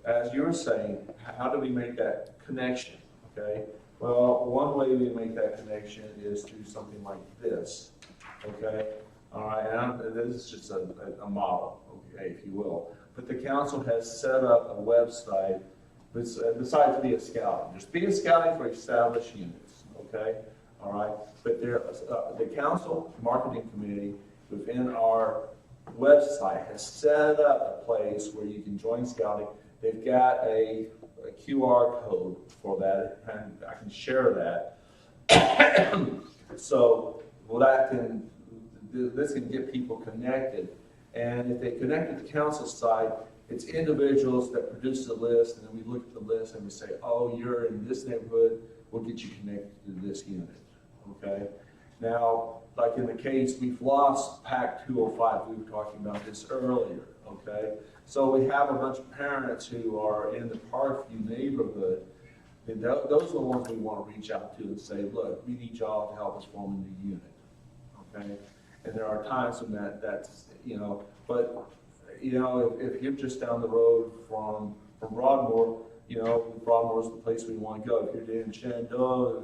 as you were saying, how do we make that connection, okay? Well, one way we make that connection is through something like this, okay? All right, and this is just a model, okay, if you will. But the council has set up a website besides Be a Scouting. There's Be a Scouting for established units, okay? All right, but the council marketing committee within our website has set up a place where you can join scouting. They've got a QR code for that, and I can share that. So, this can get people connected. And if they connect with the council side, it's individuals that produce the list, and then we look at the list and we say, oh, you're in this neighborhood, we'll get you connected to this unit, okay? Now, like in the case, we've lost PAC 205, we were talking about this earlier, okay? So we have a bunch of parents who are in the Parkview neighborhood, and those are the ones we want to reach out to and say, look, we need y'all to help us form a new unit, okay? And there are times when that's, you know, but, you know, if you're just down the road from Broadmoor, you know, Broadmoor's the place we want to go. If you're in Shenandoah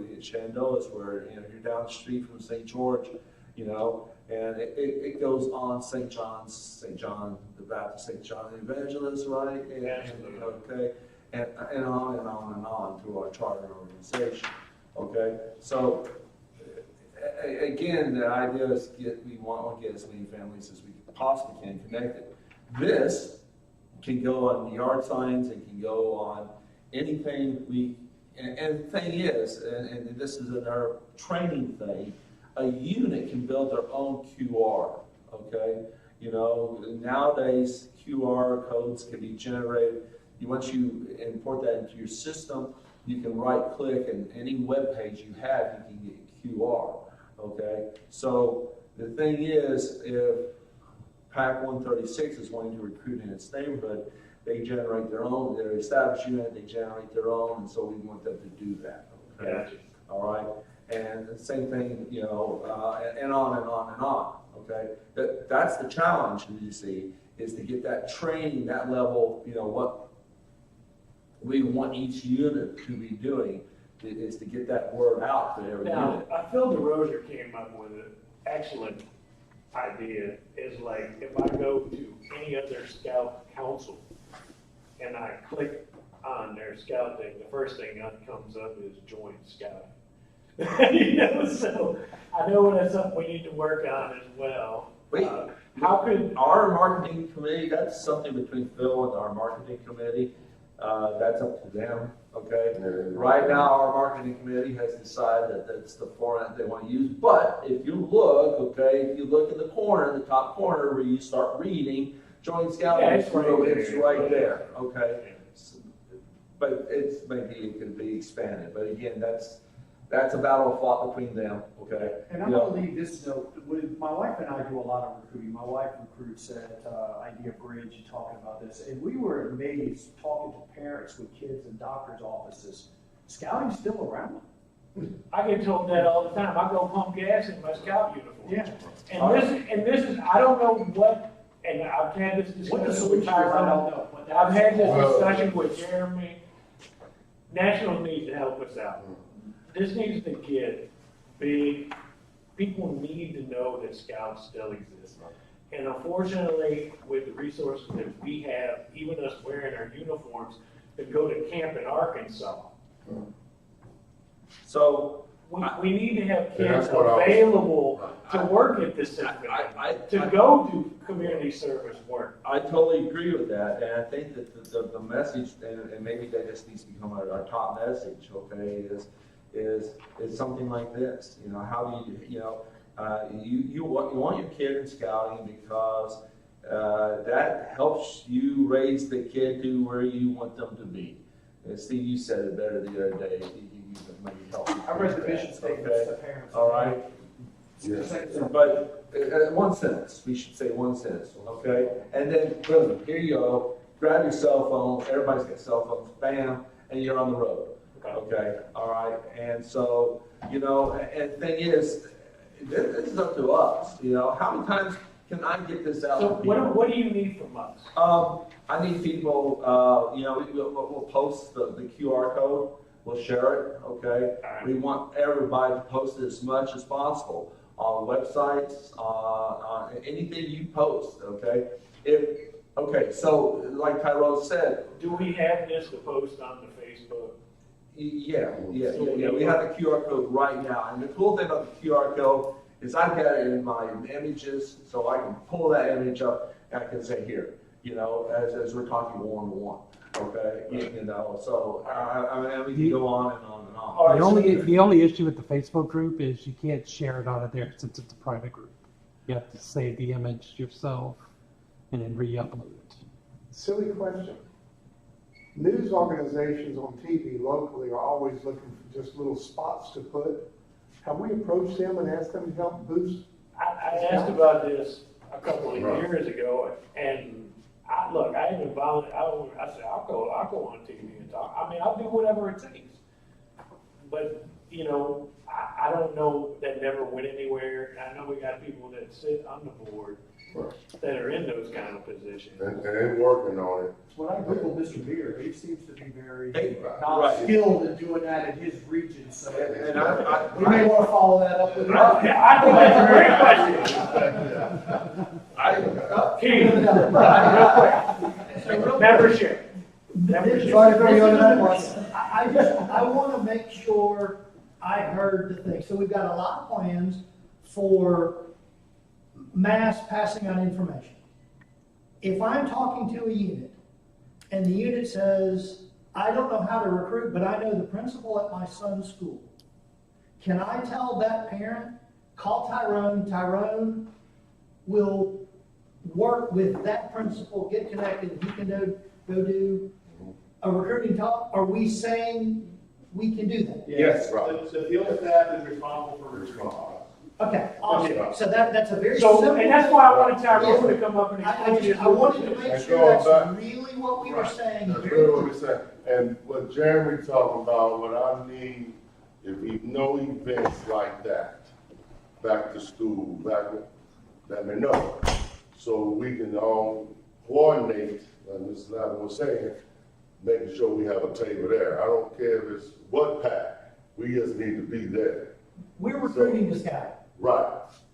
is where, you know, you're down the street from St. George, you know, and it goes on St. John the Baptist, St. John the Evangelist, right? And, okay, and on and on and on through our charter organization, okay? So, again, the idea is we want to get as many families as we possibly can connected. This can go on yard signs, it can go on anything and the thing is, and this is another training thing, a unit can build their own QR, okay? You know, nowadays QR codes can be generated. Once you import that into your system, you can right click and any web page you have, you can get QR. Okay, so the thing is, if PAC 136 is wanting to recruit in its neighborhood, they generate their own, they're established unit, they generate their own, and so we want them to do that. Okay, Gotcha. All right, and the same thing, you know, and on and on and on. Okay, that's the challenge, you see, is to get that training, that level, you know, what we want each unit to be doing. Is to get that word out to every unit. I feel DeRozier came up with an excellent idea, is like, if I go to any other scout council and I click on their scout thing, the first thing that comes up is join scouting. You know, so I know that's something we need to work on as well. Wait, how could our marketing committee, that's something between Phil and our marketing committee, that's up to them. Okay, right now our marketing committee has decided that that's the format they want to use. But if you look, okay, if you look in the corner, the top corner where you start reading, join scouting, yeah, it's right there. Okay, but maybe it could be expanded. But again, that's a battle fought between them. Okay, and I'm gonna leave this note with my wife and I do a lot of recruiting. My wife recruits at Idea Bridge, talking about this, and we were amazed talking to parents with kids in doctors' offices. Scouting's still around. I get told that all the time. I go pump gas in my scout uniform. Yeah. And this is I don't know what, and I've had this What the discussion solution with is, I don't Tyrone. know. But I've had this Well, discussion with Jeremy. National needs to help us out. This needs to get big people need to know that Scouts still exist. And unfortunately, with the resources that we have, even us wearing our uniforms, to go to camp in Arkansas, So, we need to have Yeah, kids that's what I was- available to work at this center, to go do community service work. I totally agree with that, and I think that the message, and maybe that just needs to become our top message, okay, is something like this, you know, how do you want your kid in scouting because that helps you raise the kid to where you want them to be. And Steve, you said it better the other day, you maybe help. I read the vision statements to parents. All right. Yes. But one sentence, we should say one sentence, okay? And then, boom, here you go, grab your cell phone, everybody's got cell phones, bam, and you're on the road, okay? All right, and so, you know, and the thing is, this is up to us, you know? How many times can I get this out So to people? what do you need from us? I need people, you know, we'll post the QR code, we'll share it, okay? Alright. We want everybody to post it as much as possible on websites, on anything you post, okay? Okay, so like Tyrone said, Do we have this to post on the Facebook? yeah, we have the QR code right now. And the cool thing about the QR code is I've got it in my images, so I can pull that image up and I can say here, you know, as we're talking one-to-one, okay? You know, so I mean, we can go on and on and on. All right, The only issue with the Facebook group is you can't share it out of there since it's a private group. You have to save the image yourself and then re-upload it. Silly question. News organizations on TV locally are always looking for just little spots to put. Have we approached them and asked them to help boost? I asked about this a couple of years ago, and I even volunteered. I said, I'll go on TV and talk. I mean, I'll do whatever it takes. But, you know, I don't know, that never went anywhere. I know we got people that sit on the board that are in those kind of positions. And they're working on it. When I Googled Mr. Beer, he seems to be very Right. not skilled in doing that in his region, so. And We may want to follow that up with. I think that's a great question. Keith, real quick. Membership. Sorry for you on that one. I want to make sure I heard the thing. So we've got a lot of plans for mass passing out information. If I'm talking to a unit and the unit says, I don't know how to recruit, but I know the principal at my son's school, can I tell that parent, call Tyrone, Tyrone will work with that principal, get connected, he can go do a recruiting talk? Are we saying we can do that? Yes, right. The field staff is responsible for recruiting. Okay, awesome. So that's a very So, simple. and that's why I wanted Tyrone to come up and explain this. I wanted to make sure that's really what we were saying. That's really what we're saying. And what Jeremy talking about, what I need, if we know events like that, back to school, let me know. So we can all coordinate, like Mr. Lavin was saying, making sure we have a table there. I don't care if it's what pack, we just need to be there. We're recruiting this guy. Right,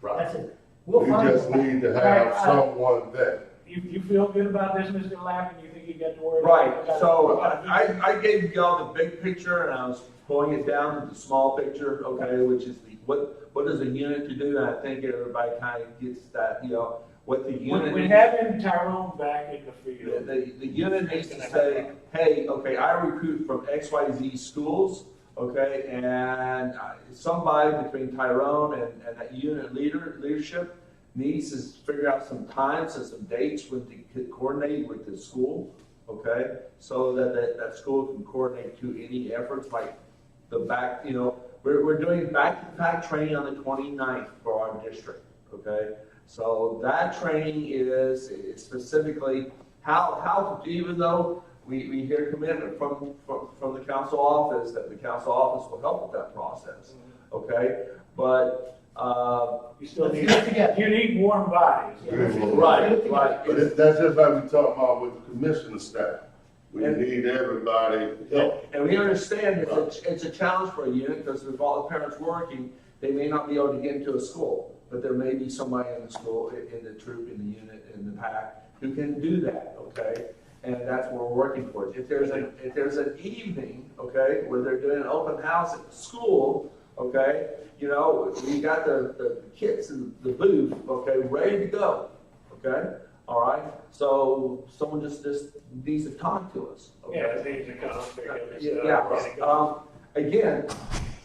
right. That's it. We'll We find just him. need to have someone there. You feel good about this, Mr. Lappin? You think you got to worry Right, about it? so I gave y'all the big picture and I was pulling it down to the small picture, okay, which is what is a unit to do? And I think everybody kind of gets that, you know, what the unit. When having Tyrone back in the field. The unit needs to say, hey, okay, I recruit from XYZ schools, okay, and somebody between Tyrone and that unit leadership needs to figure out some times and some dates when to coordinate with the school, okay, so that school can coordinate to any efforts like the back, you know, we're doing back-to-back training on the 29th for our district, okay? So that training is specifically how even though we hear commitment from the council office that the council office will help with that process, okay? But You still Let's need, get it together. you need warm bodies. right. But that's just like we talking about with the commissioner staff. We need everybody help. And we understand it's a challenge for a unit because with all the parents working, They may not be able to get into a school, but there may be somebody in the school, in the troop, in the unit, in the pack, who can do that, okay? And that's what we're working towards. If there's an evening, okay, where they're doing an open house at the school, okay, you know, we got the kits in the booth, okay, ready to go, okay? All right, so someone just needs to talk to us, okay? Yeah, it needs to come, pick up his Yeah, again,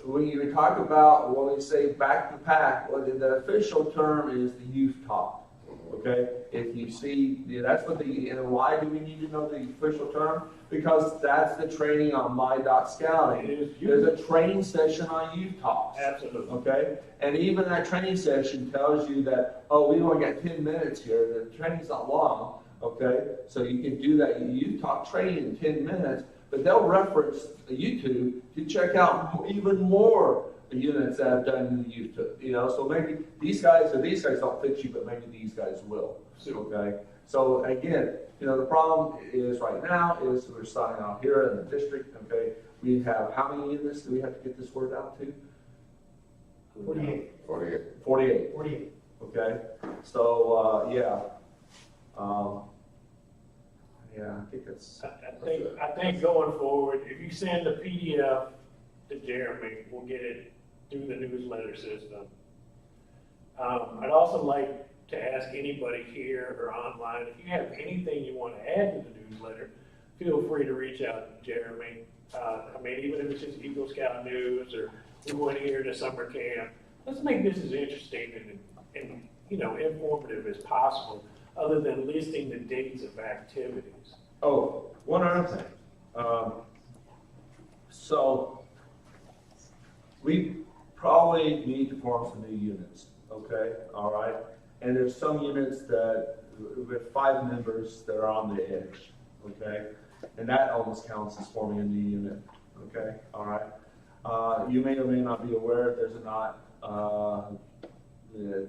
when you talk about, when we say back to the pack, well, the official term is the youth talk, okay? If you see, that's what and why do we need to know the official term? Because that's the training on my.scouting. There's a training session on youth talks. Absolutely. Okay? And even that training session tells you that, oh, we only got 10 minutes here. The training's not long, okay? So you can do that youth talk training in 10 minutes, but they'll reference YouTube to check out even more units that have done the youth, you know, so maybe these guys don't fit you, but maybe these guys will, okay? So again, you know, the problem is right now is we're starting out here in the district, okay? We have, how many units do we have to get this word out to? 48. 48, okay? So, yeah, I think it's. I think going forward, if you send the PDF to Jeremy, we'll get it through the newsletter system. I'd also like to ask anybody here or online, if you have anything you want to add to the newsletter, feel free to reach out to Jeremy. I mean, even if it's just Eagle Scout news or we went here to summer camp, let's make this as interesting and you know, informative as possible, other than listing the dates of activities. Oh, one other thing. So we probably need to form some new units, okay? All right? And there's some units that, with 5 members that are on the edge, okay? And that almost counts as forming a new unit, okay? All right? You may or may not be aware, there's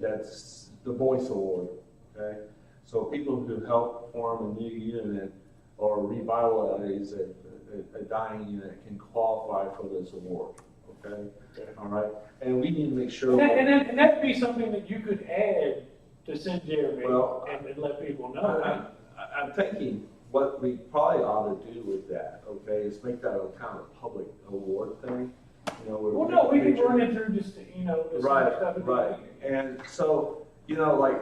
that's the Voice Award, okay? So people who help form a new unit or revitalize a dying unit can qualify for this award, okay? All right? And we need to make sure. And that'd be something that you could add to send Jeremy and let people know. I'm thinking what we probably ought to do with that, okay, is make that a kind of public award thing. You know, Well, no, we can run it through just, you know, this right, stuff. right. And so, you know, like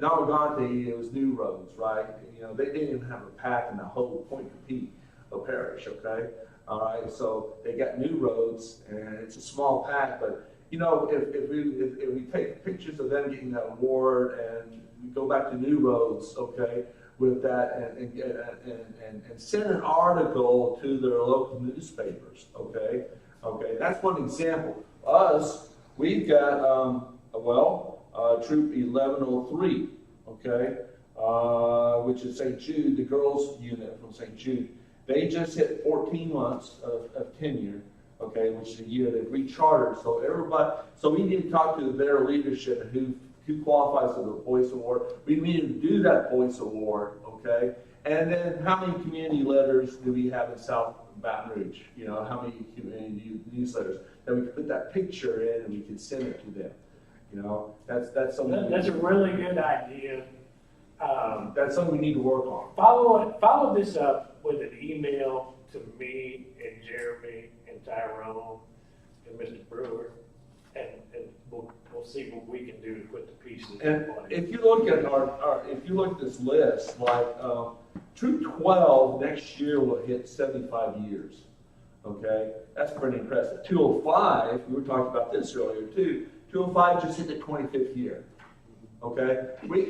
Navagante, it was new roads, right? You know, they didn't even have a pack in the whole Point Capite parish, okay? All right, so they got new roads, and it's a small pack, but you know, if we take pictures of them getting that award and we go back to new roads, okay, with that and send an article to their local newspapers, okay? Okay, that's one example. Us, we've got, Troop 1103, okay, which is St. Jude, the girls unit from St. Jude. They just hit 14 months of tenure, okay, which is a year they've rechartered. So we need to talk to their leadership and who qualifies for the Voice Award. We need to do that Voice Award, okay? And then how many community letters do we have in South Baton Rouge? You know, how many community newsletters? That we can put that picture in and we can send it to them. You know, that's something. That's a really good idea. That's something we need to work on. Follow this up with an email to me and Jeremy and Tyrone and Mr. Brewer, and we'll see what we can do to put the pieces in place. If you look at if you look at this list, like Troop 12 next year will hit 75 years. Okay, that's pretty impressive. 205, we were talking about this earlier too. 205 just hit the 25th year. Okay, we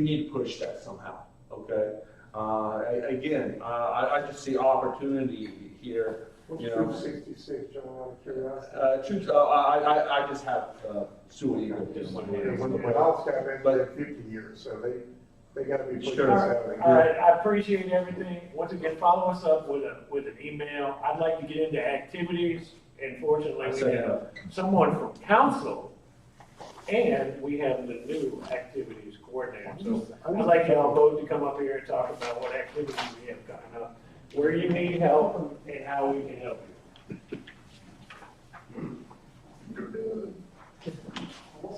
need to push that somehow. Okay, I just see opportunity here. What's You Troop know, 66, John, out of curiosity? I just have Sewell-Eagle in my hands. When I'll step in, they have 50 years, so they gotta be pushing Sure. us out. All right, I appreciate everything. Once again, follow us up with an email. I'd like to get into activities, and fortunately, we have someone from council, and we have the new activities coordinator. So I'd like y'all both to come up here and talk about what activities we have coming up, where you need help, and how we can help you.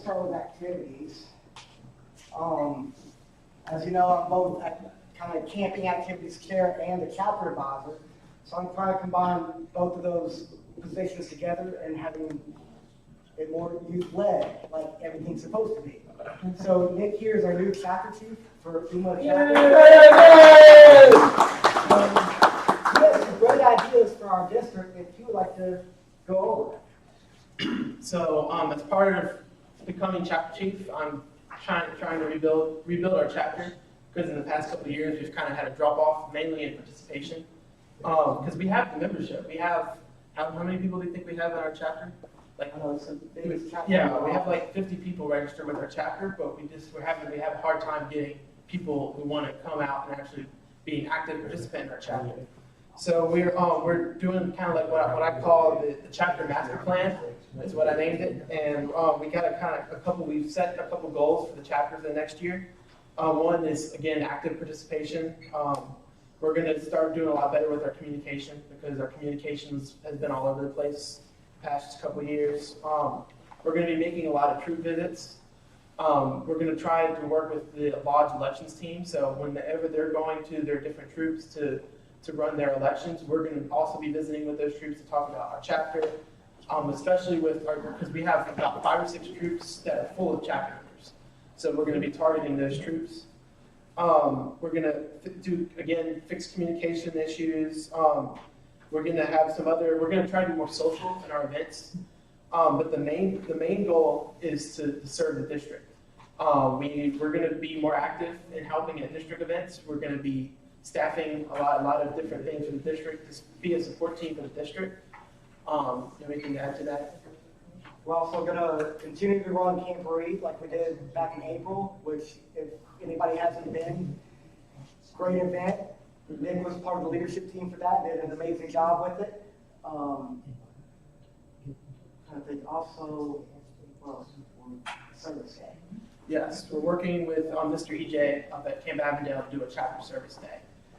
start with activities. As you know, I'm both kind of camping activities chair and the chapter advisor. So I'm trying to combine both of those positions together and having it more youth-led, like everything's supposed to be. So Nick here is our new chapter chief for UMA chapter. He has some great ideas for our district if you would like to go over it. So as part of becoming chapter chief, I'm trying to rebuild our chapter, because in the past couple of years we've kind of had a drop off, mainly in participation. Because we have the membership. We have how many people do you think we have in our chapter? Like, I know it's the biggest chapter. yeah, we have like 50 people registered with our chapter, but we have a hard time getting people who want to come out and actually be an active participant in our chapter. So we're doing kind of like what I call the chapter master plan, is what I named it, and we got we've set a couple goals for the chapter for the next year. One is, again, active participation. We're going to start doing a lot better with our communication, because our communications has been all over the place the past couple of years. We're going to be making a lot of troop visits. We're going to try to work with the lodge elections team, so whenever they're going to their different troops to run their elections, we're going to also be visiting with those troops to talk about our chapter, especially because we have about 5 or 6 troops that are full of chapter members. So we're going to be targeting those troops. We're going to fix communication issues. We're going to have we're going to try to do more social in our events. But the main goal is to serve the district. We're going to be more active in helping at district events. We're going to be staffing a lot of different things for the district to be a support team for the district. Anything to add to that? We're also going to continue to run Camp Read like we did back in April, which, if anybody hasn't been, great event. Nick was part of the leadership team for that, did an amazing job with it. I think also, service day. Yes, we're working with Mr. EJ up at Camp Avondale to do a chapter service day.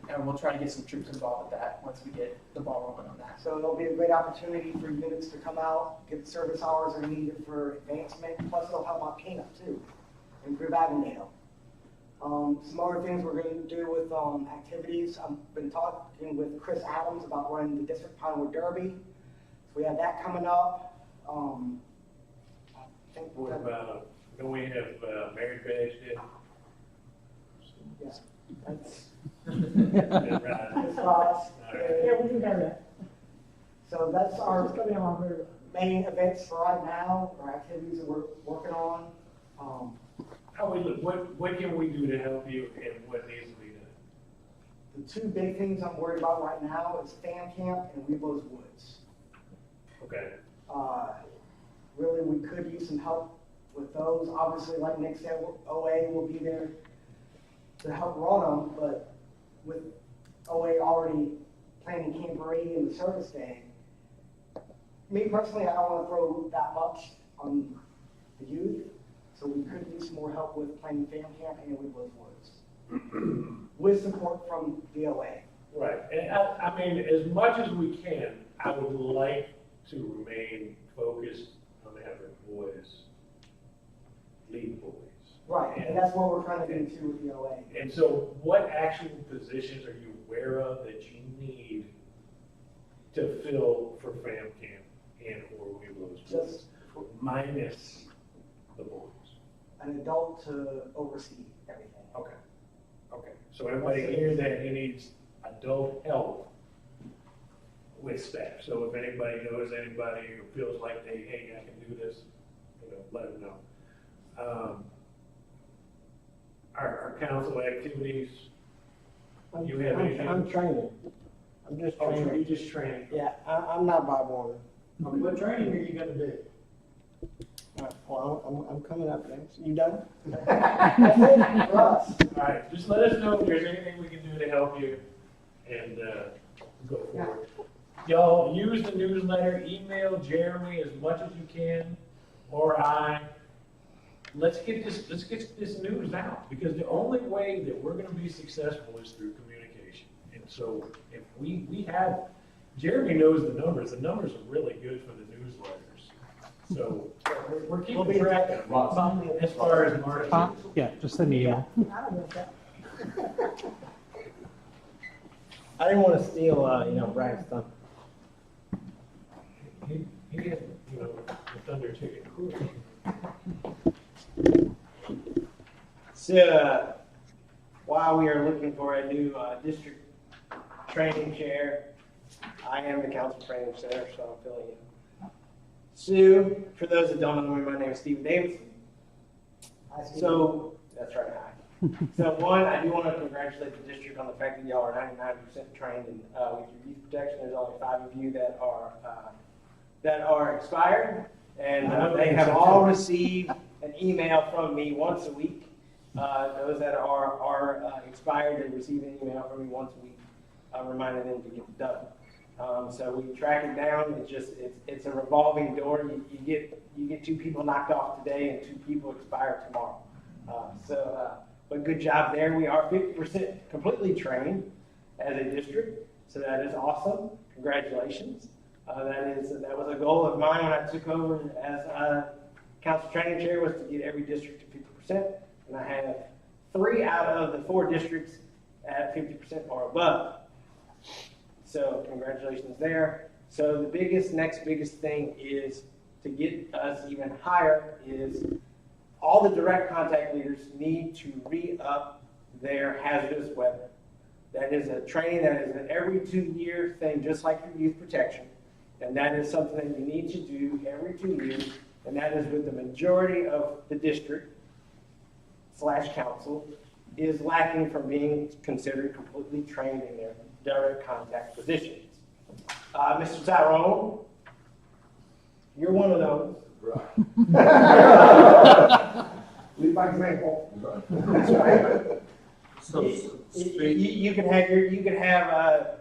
And we'll try to get some troops involved with that once we get the ball rolling on that. So it'll be a great opportunity for units to come out, get the service hours they're needed for advancement, plus it'll help out Kena too, improve Avondale. Some other things we're going to do with activities. I've been talking with Chris Adams about running the District Pinewood Derby. So we have that coming up. I think What about, don't we have Mary Bash Day? Yeah, that's Right. Yeah, we do have that. So that's our It's gonna be on our main events for right now, or activities that we're working on. What can we do to help you, and what needs to be done? The 2 big things I'm worried about right now is Fan Camp and Weeblos Woods. Okay. Really, we could use some help with those. Obviously, like Nick said, OA will be there to help run them, but with OA already planning Camp Read and the service day, me personally, I don't want to throw that much on the youth, so we could use some more help with planning Fan Camp and Weeblos Woods, with support from the OA. Right, and I mean, as much as we can, I would like to remain focused on having boys lead boys. Right, and that's what we're trying to do too with the OA. And so what actual positions are you aware of that you need to fill for fam camp and or Weeblos? Just minus the boys. an adult to oversee everything. Okay. Okay. So everybody here that needs adult help with staff. So if anybody knows anybody who feels like they, hey, I can do this, let them know. Our council activities, you have anything? I'm training. I'm just Oh, training. you just training. Yeah, I'm not Bob Warner. What training are you gonna do? Well, I'm coming up next. You done? That's it for us. All right, just let us know if there's anything we can do to help you, and go forward. Y'all use the newsletter, email Jeremy as much as you can, or I. Let's get this news out, because the only way that we're going to be successful is through communication. And so if we have, Jeremy knows the numbers. The numbers are really good for the newsletters. So We're We'll keeping be track as far as March. Yeah, just send me email. I don't know that. I didn't want to steal, Brian's thunder. He has, the thunder chicken. So, while we are looking for a new district training chair, I am the council training chair, so I'm filling in. Sue, for those that don't know me, my name is Stephen Davidson. So, that's right, hi. So one, I do want to congratulate the district on the fact that y'all are 99% trained in, with your youth protection. There's only 5 of you that are expired, and they have all received an email from me once a week. Those that are expired, they receive an email from me once a week, reminding them to get it done. So we track it down. It's a revolving door. You get 2 people knocked off today, and 2 people expire tomorrow. But good job there. We are 50% completely trained as a district, so that is awesome. Congratulations. That was a goal of mine when I took over as council training chair, was to get every district to 50%, and I have 3 out of the 4 districts at 50% or above. So congratulations there. So the next biggest thing is to get us even higher is all the direct contact leaders need to re-up their hazardous weather. That is a training that is an every 2-year thing, just like your youth protection. And that is something that you need to do every 2 years. And that is with the majority of the district / council is lacking from being considered completely trained in their direct contact positions. Mr. Tyrone, you're one of those. Lead by example. So, You can have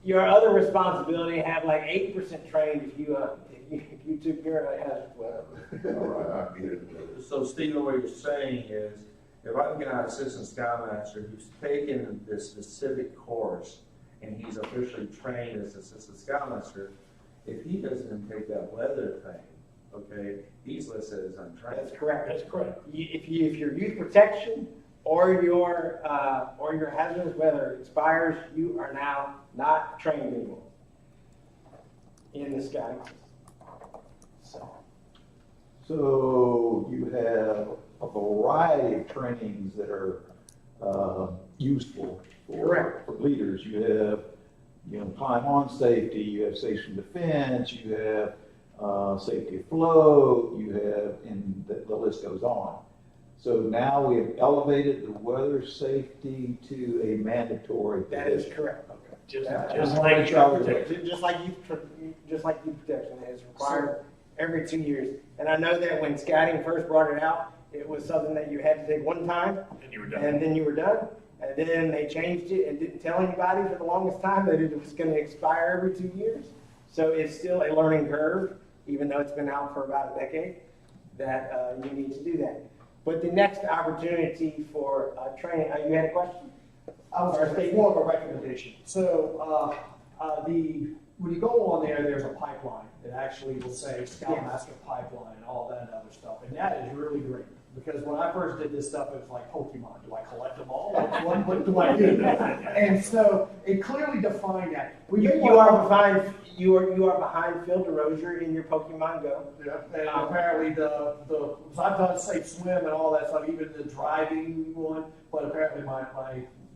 your other responsibility have like 8% trained if you took care of hazard weather. All right, I get it. So Stephen, what you're saying is, if I can get an assistant scoutmaster who's taken this specific course and he's officially trained as assistant scoutmaster, if he doesn't even take that weather thing, okay, he's listed as untrained. That's correct. That's correct. If your youth protection or your hazardous weather expires, you are now not trained anymore in the scouting system. So you have a variety of trainings that are useful for leaders. You have climb on safety, you have station defense, you have safety afloat, you have, and the list goes on. So now we have elevated the weather safety to a mandatory. That is correct. Okay. Just like youth protection. Just like youth protection is required every 2 years. And I know that when scouting first brought it out, it was something that you had to take one time, And you were done. and then you were done. And then they changed it and didn't tell anybody for the longest time that it was going to expire every 2 years. So it's still a learning curve, even though it's been out for about a decade, that you need to do that. But the next opportunity for training, you had a question? I was going to say more of a recommendation. So, when you go on there, there's a pipeline. It actually will say Scoutmaster Pipeline and all that other stuff. And that is really great. Because when I first did this stuff, it was like Pokemon. Do I collect them all? What do I do? And so it clearly defined that. You are behind Phil DeRozier in your Pokemon Go. Yeah, and apparently so I've done safe swim and all that stuff, even the driving one, but apparently my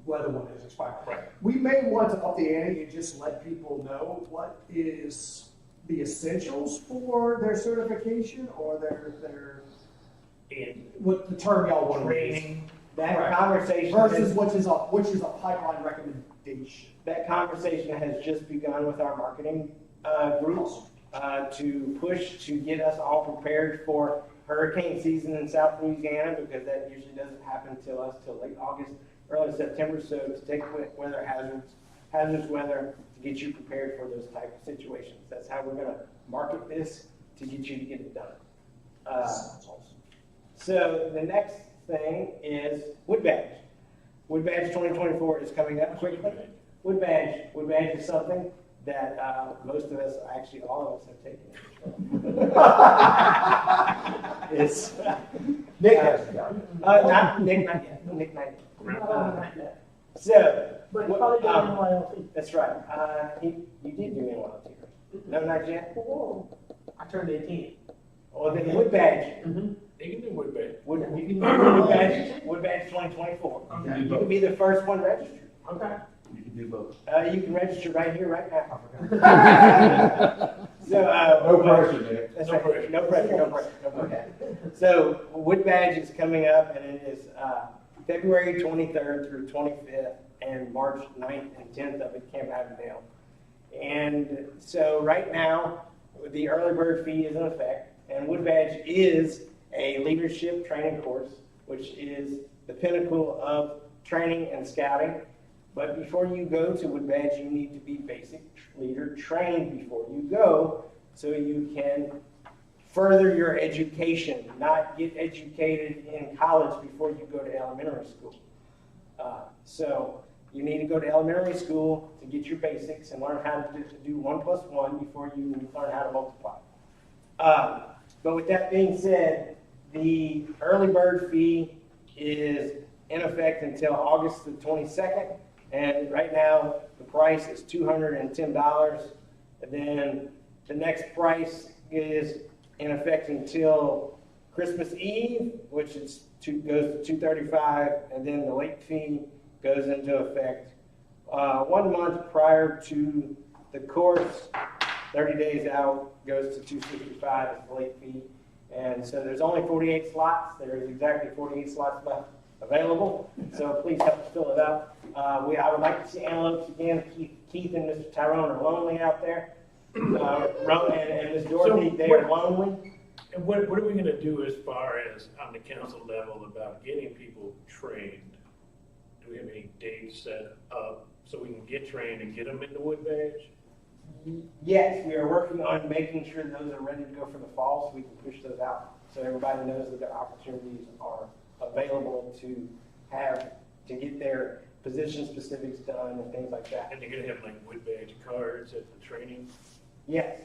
weather one is expired. Right. We may want to up the ante and just let people know what is the essentials for their certification or their what the term y'all want to use. Training. That conversation Versus which is a pipeline recommendation. That conversation has just begun with our marketing groups to push to get us all prepared for hurricane season in South Louisiana, because that usually doesn't happen till late August, early September. So to take weather hazardous weather to get you prepared for those type of situations. That's how we're going to market this to get you to get it done. Sounds awesome. So the next thing is Wood Badge. Wood Badge 2024 is coming up quickly. Wood Badge is something that most of us, actually all of us, have taken. It's, Nick hasn't got it. not yet, Nick, not yet. So, But you probably got an NYLT. that's right, you did do NYLT. No, not yet? I turned 18. Well, then Wood Badge, They can do wood badge. Wood Badge 2024. Okay. You can be the first one registered. Okay. You can do both. You can register right here, right now. So, No pressure, Nick. That's No right. pressure. No pressure, no pressure, no pressure. So Wood Badge is coming up, and it is February 23rd through 25th, and March 9th and 10th up at Camp Avondale. And so right now, the early bird fee is in effect, and Wood Badge is a leadership training course, which is the pinnacle of training and scouting. But before you go to Wood Badge, you need to be basic leader trained before you go, so you can further your education, not get educated in college before you go to elementary school. So you need to go to elementary school to get your basics and learn how to do 1 + 1 before you learn how to multiply. But with that being said, the early bird fee is in effect until August the 22nd. And right now, the price is $210. And then the next price is in effect until Christmas Eve, which is goes to $235, and then the late fee goes into effect 1 month prior to the course. 30 days out goes to $265 as the late fee. And so there's only 48 slots. There is exactly 48 slots left available. So please help us fill it up. I would like to see antelopes again. Keith and Mr. Tyrone are lonely out there. And Ms. Dorothy, they are lonely. And what are we gonna do as far as on the council level about getting people trained? Do we have any dates set up so we can get trained and get them in the Wood Badge? Yes, we are working on making sure those are ready to go for the fall, so we can push those out, so everybody knows that their opportunities are available to get their position specifics done and things like that. And they're gonna have like Wood Badge cards at the training? Yes.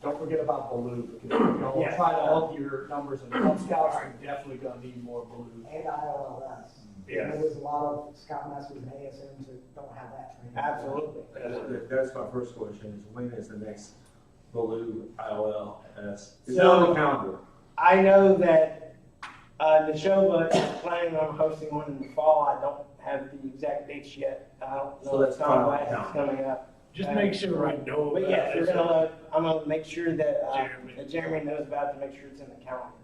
Don't forget about Baloo. We'll Yes. try to up your numbers, and Cub Scouts are definitely gonna need more Baloo. And ILLS. Yes. There's a lot of Scoutmasters and ASMs that don't have that training. Absolutely. That's my first question, is when is the next Baloo IOLS? It's So- on the calendar. I know that Neshoba is planning on hosting one in the fall. I don't have the exact dates yet. I don't know So if that's Tom fine. Glass is coming up. Just make sure we know But about yes, it. I'm gonna make sure that, Jeremy. that Jeremy knows about it, to make sure it's in the calendar,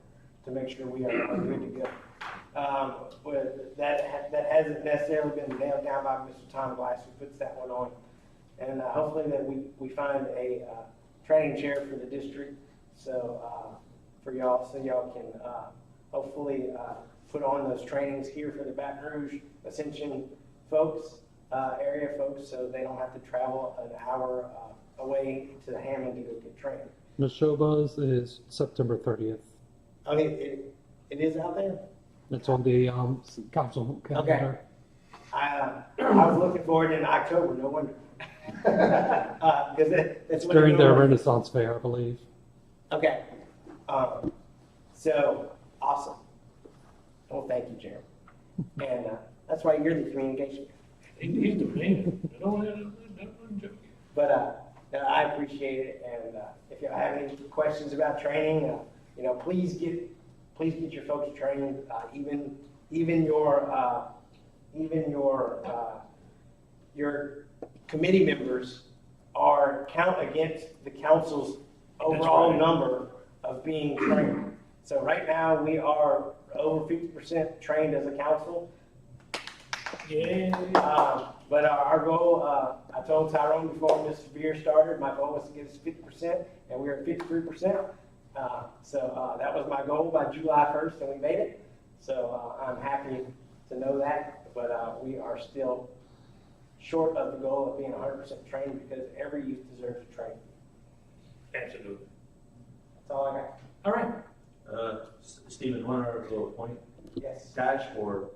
to make sure we are good to go. That hasn't necessarily been nailed down by Mr. Tom Glass, who puts that one on. And hopefully that we find a training chair for the district, so, for y'all, so y'all can hopefully put on those trainings here for the Baton Rouge Ascension folks, area folks, so they don't have to travel an hour away to Hammond to go get trained. Neshoba's is September 30th. I mean, it is out there? It's on the council calendar. I was looking for it in October, no wonder. Because that's when During it their normally- Renaissance Fair, I believe. Okay. So, awesome. Well, thank you, Jeremy. And that's why you're the communication. He's the man. I don't have that joke. But I appreciate it, and if you have any questions about training, please get your folks trained. Even your committee members count against the council's overall right. number of being trained. So right now we are over 50% trained as a council. Yeah. But our goal, I told Tyrone before Mr. Beer started, my goal was to get us 50%, and we're at 53%. So that was my goal by July 1st, and we made it. So I'm happy to know that, but we are still short of the goal of being 100% trained, because every youth deserves to train. Absolutely. That's all I got. All right. Stephen, one other little point. Yes. Dashboard.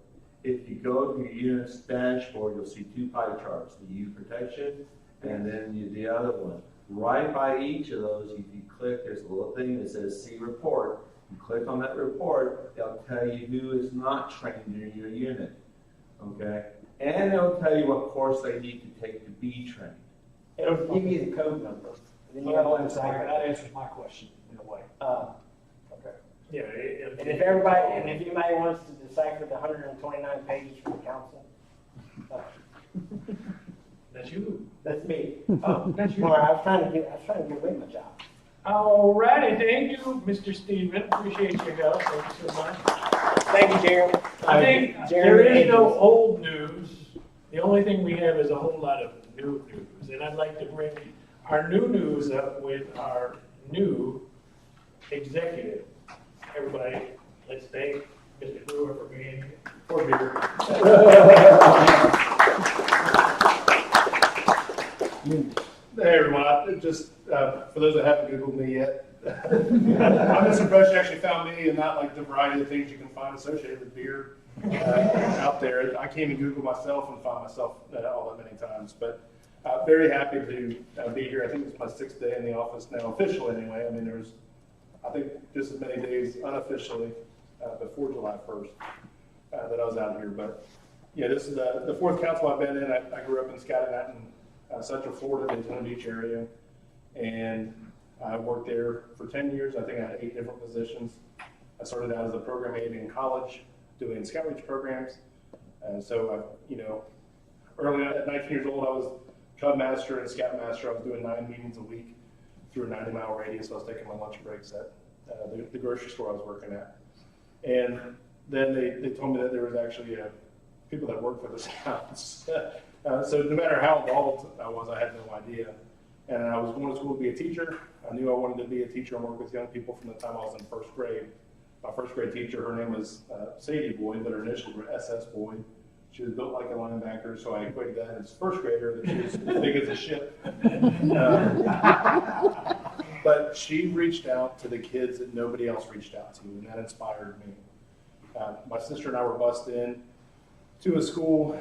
If you go to your unit's dashboard, you'll see 2 pie charts, the youth protection and then the other one. Right by each of those, if you click, there's a little thing that says see report. You click on that report, they'll tell you who is not trained in your unit, okay? And they'll tell you what course they need to take to be trained. It'll give you the code number. Then you Well, have to sorry, decipher. that answers my question in a way. Okay. Yeah. And if everybody, and if anybody wants to decipher the 129 pages from the council, That's you. that's me. Oh, that's you. Well, I was trying to get away with my job. All righty, thank you, Mr. Stephen. Appreciate your help. Thank you so much. Thank you, Jeremy. I think there is no old news. The only thing we have is a whole lot of new news. And I'd like to bring our new news up with our new executive. Everybody, let's thank Mr. Brewer for being here. For beer. Hey everyone, just for those that haven't Googled me yet, I'm just impressed you actually found me and not like the variety of things you can find associated with beer out there. I can't even Google myself and find myself all that many times, but very happy to be here. I think it's my 6th day in the office now, officially anyway. I mean, there's, I think, just as many days unofficially before July 1st that I was out here. But yeah, this is the 4th council I've been in. I grew up in Scatternet in Central Florida, Daytona Beach area, and I worked there for 10 years. I think I had 8 different positions. I started out as a program aide in college doing scout reach programs. So early on, at 19 years old, I was Cub Master and Scout Master. I was doing 9 meetings a week through a 90-mile radius. I was taking my lunch breaks at the grocery store I was working at. And then they told me that there was actually people that worked for the Scouts. So no matter how involved I was, I had no idea. And I was going to school to be a teacher. I knew I wanted to be a teacher and work with young people from the time I was in 1st grade. My 1st grade teacher, her name was Sadie Boyd, but her initials were SS Boyd. She was built like a linebacker, so I equated that as 1st grader, that she was as big as a ship. But she reached out to the kids that nobody else reached out to, and that inspired me. My sister and I were bused in to a school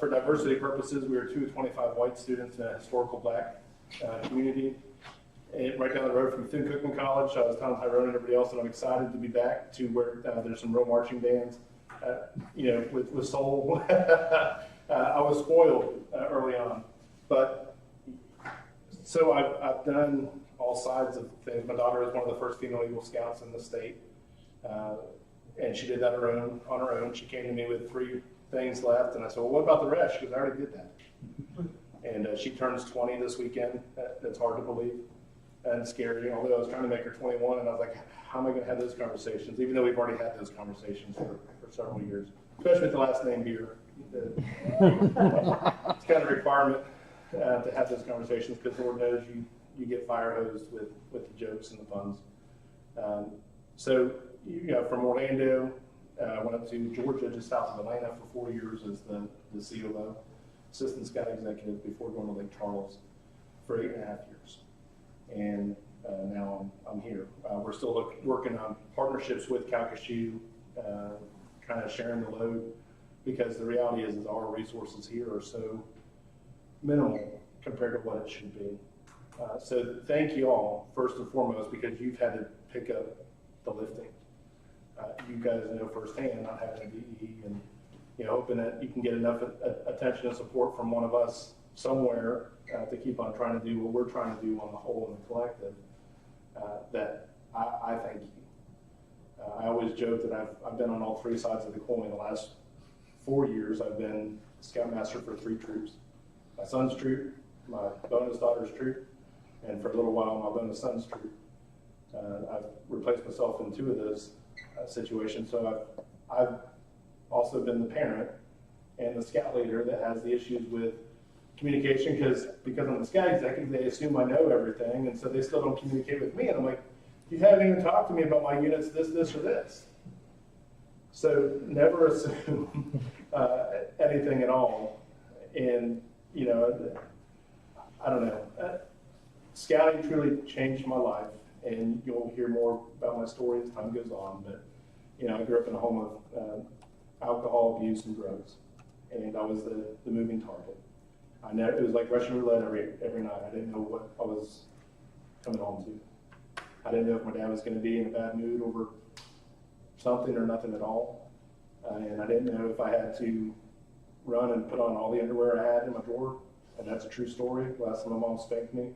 for diversity purposes. We were 2 of 25 white students in a historical black community. And right down the road from Thune Cookman College. I was telling Tyrone and everybody else that I'm excited to be back to where there's some real marching bands, with soul. I was spoiled early on. But so I've done all sides of things. My daughter is one of the first female Eagle Scouts in the state. And she did that on her own. She came to me with 3 things left. And I said, well, what about the rest? She goes, I already did that. And she turns 20 this weekend. That's hard to believe and scary, although I was trying to make her 21, and I was like, how am I going to have those conversations, even though we've already had those conversations for several years, especially with the last name beer. It's kind of a requirement to have those conversations, because Lord knows you get fire hosed with the jokes and the puns. So from Orlando, I went up to Georgia, just south of Atlanta, for 4 years as the COO, Assistant Scout Executive, before going to Lake Charles for 8.5 years. And now I'm here. We're still working on partnerships with Calcasieu, kind of sharing the load, because the reality is our resources here are so minimal compared to what it should be. So thank you all, first and foremost, because you've had to pick up the lifting. You guys know firsthand, not having a DE, and hoping that you can get enough attention and support from one of us somewhere to keep on trying to do what we're trying to do on the whole and the collective, that I thank you. I always joke that I've been on all 3 sides of the coin. The last 4 years, I've been Scoutmaster for 3 troops. My son's troop, my bonus daughter's troop, and for a little while, my bonus son's troop. I've replaced myself in 2 of those situations, so I've also been the parent and the scout leader that has the issues with communication, because I'm the scout executive, they assume I know everything, and so they still don't communicate with me. And I'm like, you haven't even talked to me about my units, this, or this. So never assume anything at all. And I don't know. Scouting truly changed my life, and you'll hear more about my story as time goes on. But I grew up in a home of alcohol abuse and drugs, and I was the moving target. It was like Russian roulette every night. I didn't know what I was coming home to. I didn't know if my dad was going to be in a bad mood over something or nothing at all. And I didn't know if I had to run and put on all the underwear I had in my drawer. And that's a true story. Last time my mom spanked me,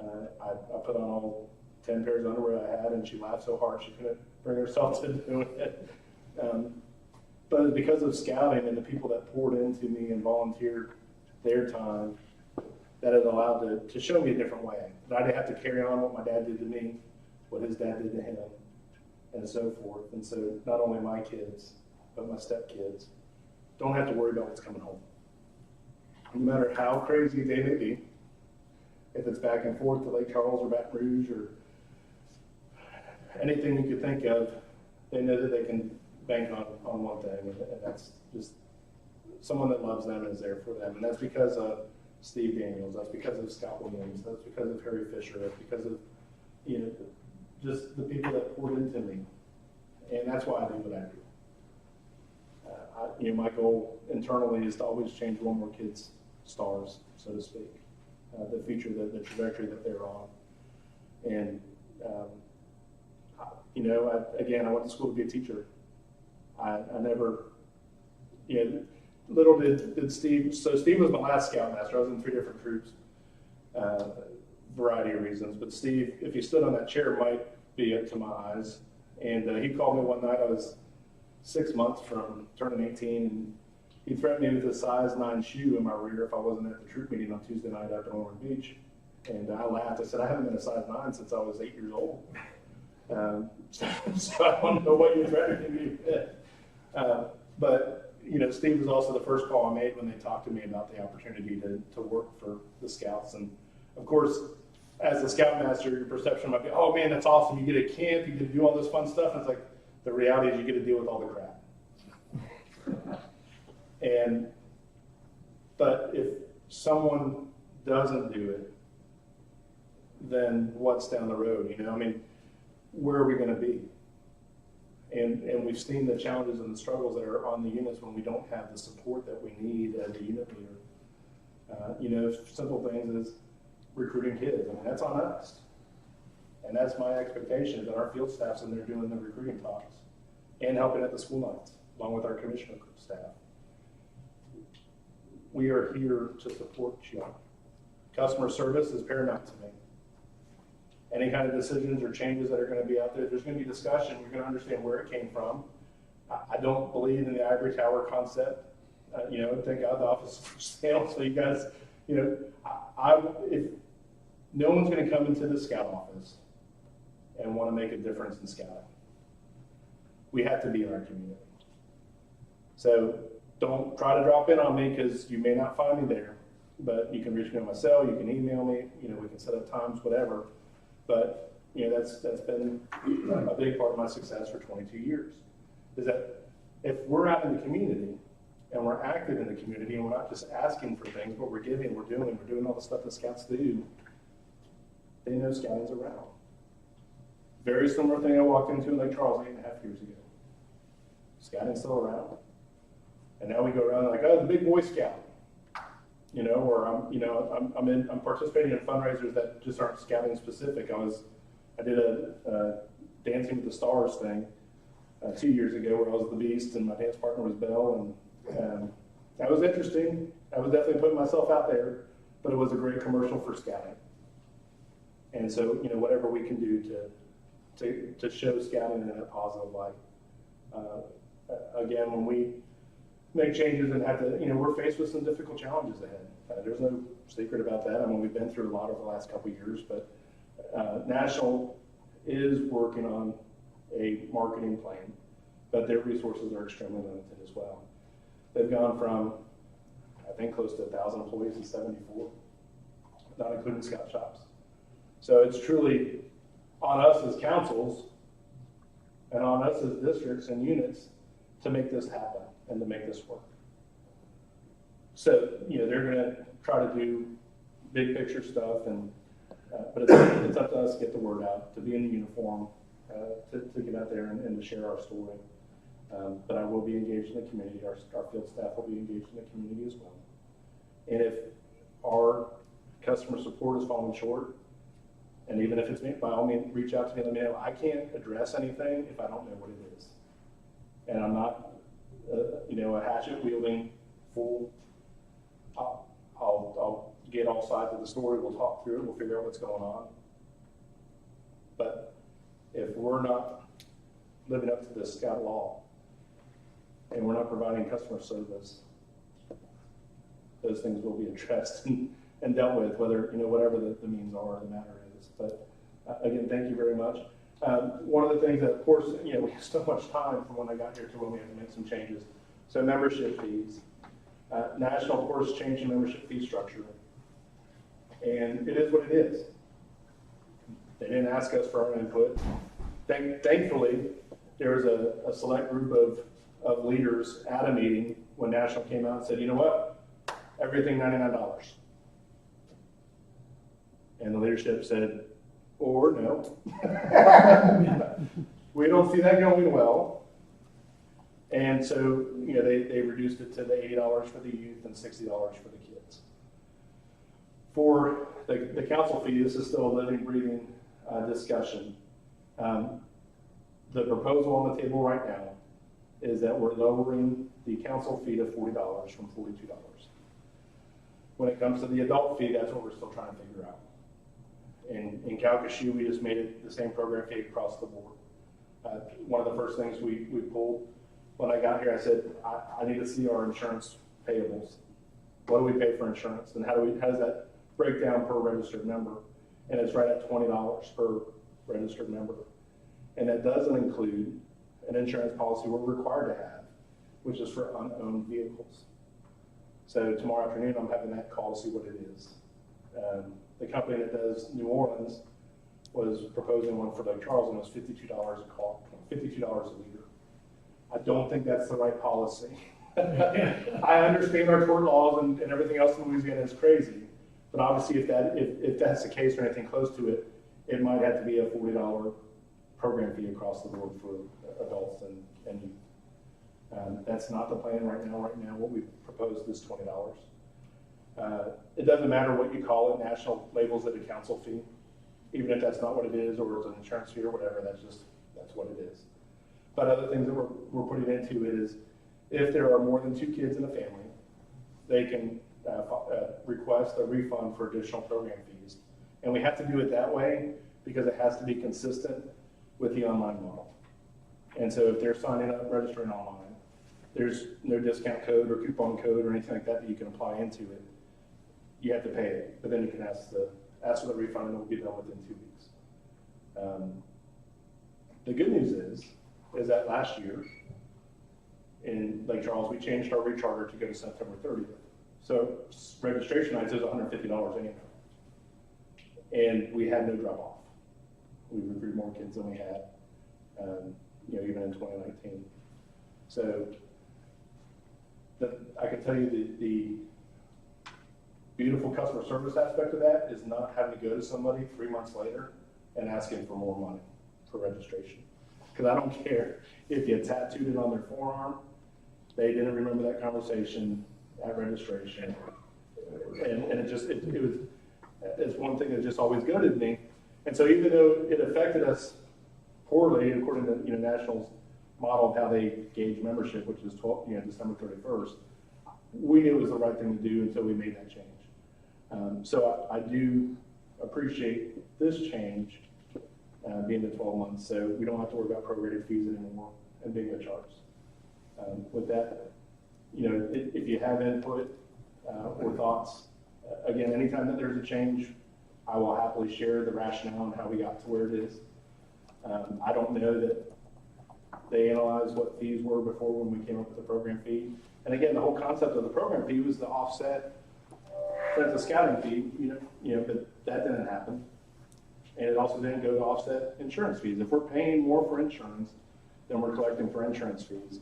I put on all 10 pairs of underwear I had, and she laughed so hard she couldn't bring herself to do it. But it's because of scouting and the people that poured into me and volunteered their time that it allowed to show me a different way. That I didn't have to carry on what my dad did to me, what his dad did to him, and so forth. And so not only my kids, but my stepkids don't have to worry about what's coming home. No matter how crazy they may be, if it's back and forth to Lake Charles or Baton Rouge or anything you could think of, they know that they can bank on one thing, and that's just someone that loves them and is there for them. And that's because of Steve Daniels, that's because of Scott Williams, that's because of Harry Fisher, that's because of, you know, just the people that poured into me. And that's why I do what I do. You know, my goal internally is to always change one more kid's stars, so to speak, the future, the trajectory that they're on. And, you know, I went to school to be a teacher. I never, you know, little did Steve, so Steve was my last scoutmaster. I was in 3 different troops, variety of reasons. But Steve, if he stood on that chair, might be up to my eyes. And he called me one night. I was 6 months from turning 18, and he threatened me with a size 9 shoe in my rear if I wasn't at the troop meeting on Tuesday night up in Orland Beach. And I laughed. I said, I haven't been a size 9 since I was 8 years old. So I don't know what you're threatening me with. But, you know, Steve was also the first call I made when they talked to me about the opportunity to work for the Scouts. And, of course, as the Scoutmaster, your perception might be, oh, man, that's awesome. You get a camp, you get to do all this fun stuff. And it's like, the reality is you get to deal with all the crap. But if someone doesn't do it, then what's down the road? You know, I mean, where are we going to be? And we've seen the challenges and the struggles that are on the units when we don't have the support that we need as a unit leader. You know, simple things as recruiting kids. I mean, that's on us. And that's my expectation, that our field staff's in there doing the recruiting talks and helping at the school nights, along with our commissioner staff. We are here to support you. Customer service is paramount to me. Any kind of decisions or changes that are going to be out there, there's going to be discussion. You're going to understand where it came from. I don't believe in the ivory tower concept. You know, thank God the office is for sale. So you guys, you know, if no one's going to come into the scout office and want to make a difference in scouting, we have to be in our community. So don't try to drop in on me, because you may not find me there, but you can reach me on my cell, you can email me, you know, we can set up times, whatever. But, you know, that's been a big part of my success for 22 years, is that if we're out in the community and we're active in the community and we're not just asking for things, but we're giving, we're doing all the stuff that Scouts do, they know scouting's around. Very similar thing I walked into in Lake Charles 8.5 years ago. Scouting's still around. And now we go around like, oh, the big Boy Scout. You know, or I'm participating in fundraisers that just aren't scouting specific. I did a Dancing with the Stars thing 2 years ago, where I was the Beast and my dance partner was Belle, and that was interesting. I was definitely putting myself out there, but it was a great commercial for scouting. And so, you know, whatever we can do to show scouting in a positive light. Again, when we make changes and have to, you know, we're faced with some difficult challenges ahead. There's no secret about that. I mean, we've been through a lot over the last couple of years, but National is working on a marketing plan, but their resources are extremely limited as well. They've gone from, I think, close to 1,000 employees to 74, not including scout shops. So it's truly on us as councils and on us as districts and units to make this happen and to make this work. So, you know, they're going to try to do big picture stuff, and but it's up to us to get the word out, to be in the uniform, to get out there and to share our story. But I will be engaged in the community. Our field staff will be engaged in the community as well. And if our customer support is falling short, And even if it's me, by all means, reach out to me, let me know. I can't address anything if I don't know what it is. And I'm not, a hatchet wielding fool. I'll get all sides of the story, we'll talk through it, we'll figure out what's going on. But if we're not living up to the Scout law and we're not providing customer service, those things will be addressed and dealt with, whether, whatever the means are, the matter is. But again, thank you very much. One of the things that, of course, we have so much time from when I got here to when we had to make some changes. So membership fees. National, of course, changed the membership fee structure. And it is what it is. They didn't ask us for our input. Thankfully, there was a select group of leaders at a meeting when National came out and said, you know what, everything $99. And the leadership said, or no. We don't see that going well. And so, they reduced it to the $80 for the youth and $60 for the kids. For the council fee, this is still a living, breathing discussion. The proposal on the table right now is that we're lowering the council fee to $40 from $42. When it comes to the adult fee, that's what we're still trying to figure out. In Calcasieu, we just made it the same program fee across the board. One of the first things we pulled when I got here, I said, I need to see our insurance payables. What do we pay for insurance? And how does that break down per registered member? And it's right at $20 per registered member. And that doesn't include an insurance policy we're required to have, which is for unowned vehicles. So tomorrow afternoon, I'm having that call to see what it is. The company that does New Orleans was proposing one for Lake Charles, and it was $52 a call, $52 a liter. I don't think that's the right policy. I understand our tort laws and everything else in Louisiana is crazy, but obviously if that's the case or anything close to it, it might have to be a $40 program fee across the board for adults and youth. That's not the plan right now. Right now, what we proposed is $20. It doesn't matter what you call it. National labels it a council fee, even if that's not what it is, or it's an insurance fee or whatever. That's what it is. But other things that we're putting into it is, if there are more than 2 kids in a family, they can request a refund for additional program fees, and we have to do it that way because it has to be consistent with the online model. And so if they're signing up, registering online, there's no discount code or coupon code or anything like that you can apply into it. You have to pay it, but then you can ask for the refund and it will be done within 2 weeks. The good news is that last year in Lake Charles, we changed our recharter to go to September 30th. So registration nights is $150 anyhow. And we had no drop off. We recruited more kids than we had, even in 2019. So I can tell you the beautiful customer service aspect of that is not having to go to somebody 3 months later and asking for more money for registration. Because I don't care if you tattooed it on their forearm, they didn't remember that conversation at registration. And it's one thing that just always goaded me. And so even though it affected us poorly, according to National's model of how they gauge membership, which is December 31st, we knew it was the right thing to do, and so we made that change. So I do appreciate this change being the 12 months, so we don't have to worry about prorated fees anymore and being charged. With that, if you have input or thoughts, again, anytime that there's a change, I will happily share the rationale and how we got to where it is. I don't know that they analyzed what fees were before when we came up with the program fee. And again, the whole concept of the program fee was to offset the scouting fee, but that didn't happen. And it also didn't go to offset insurance fees. If we're paying more for insurance than we're collecting for insurance fees,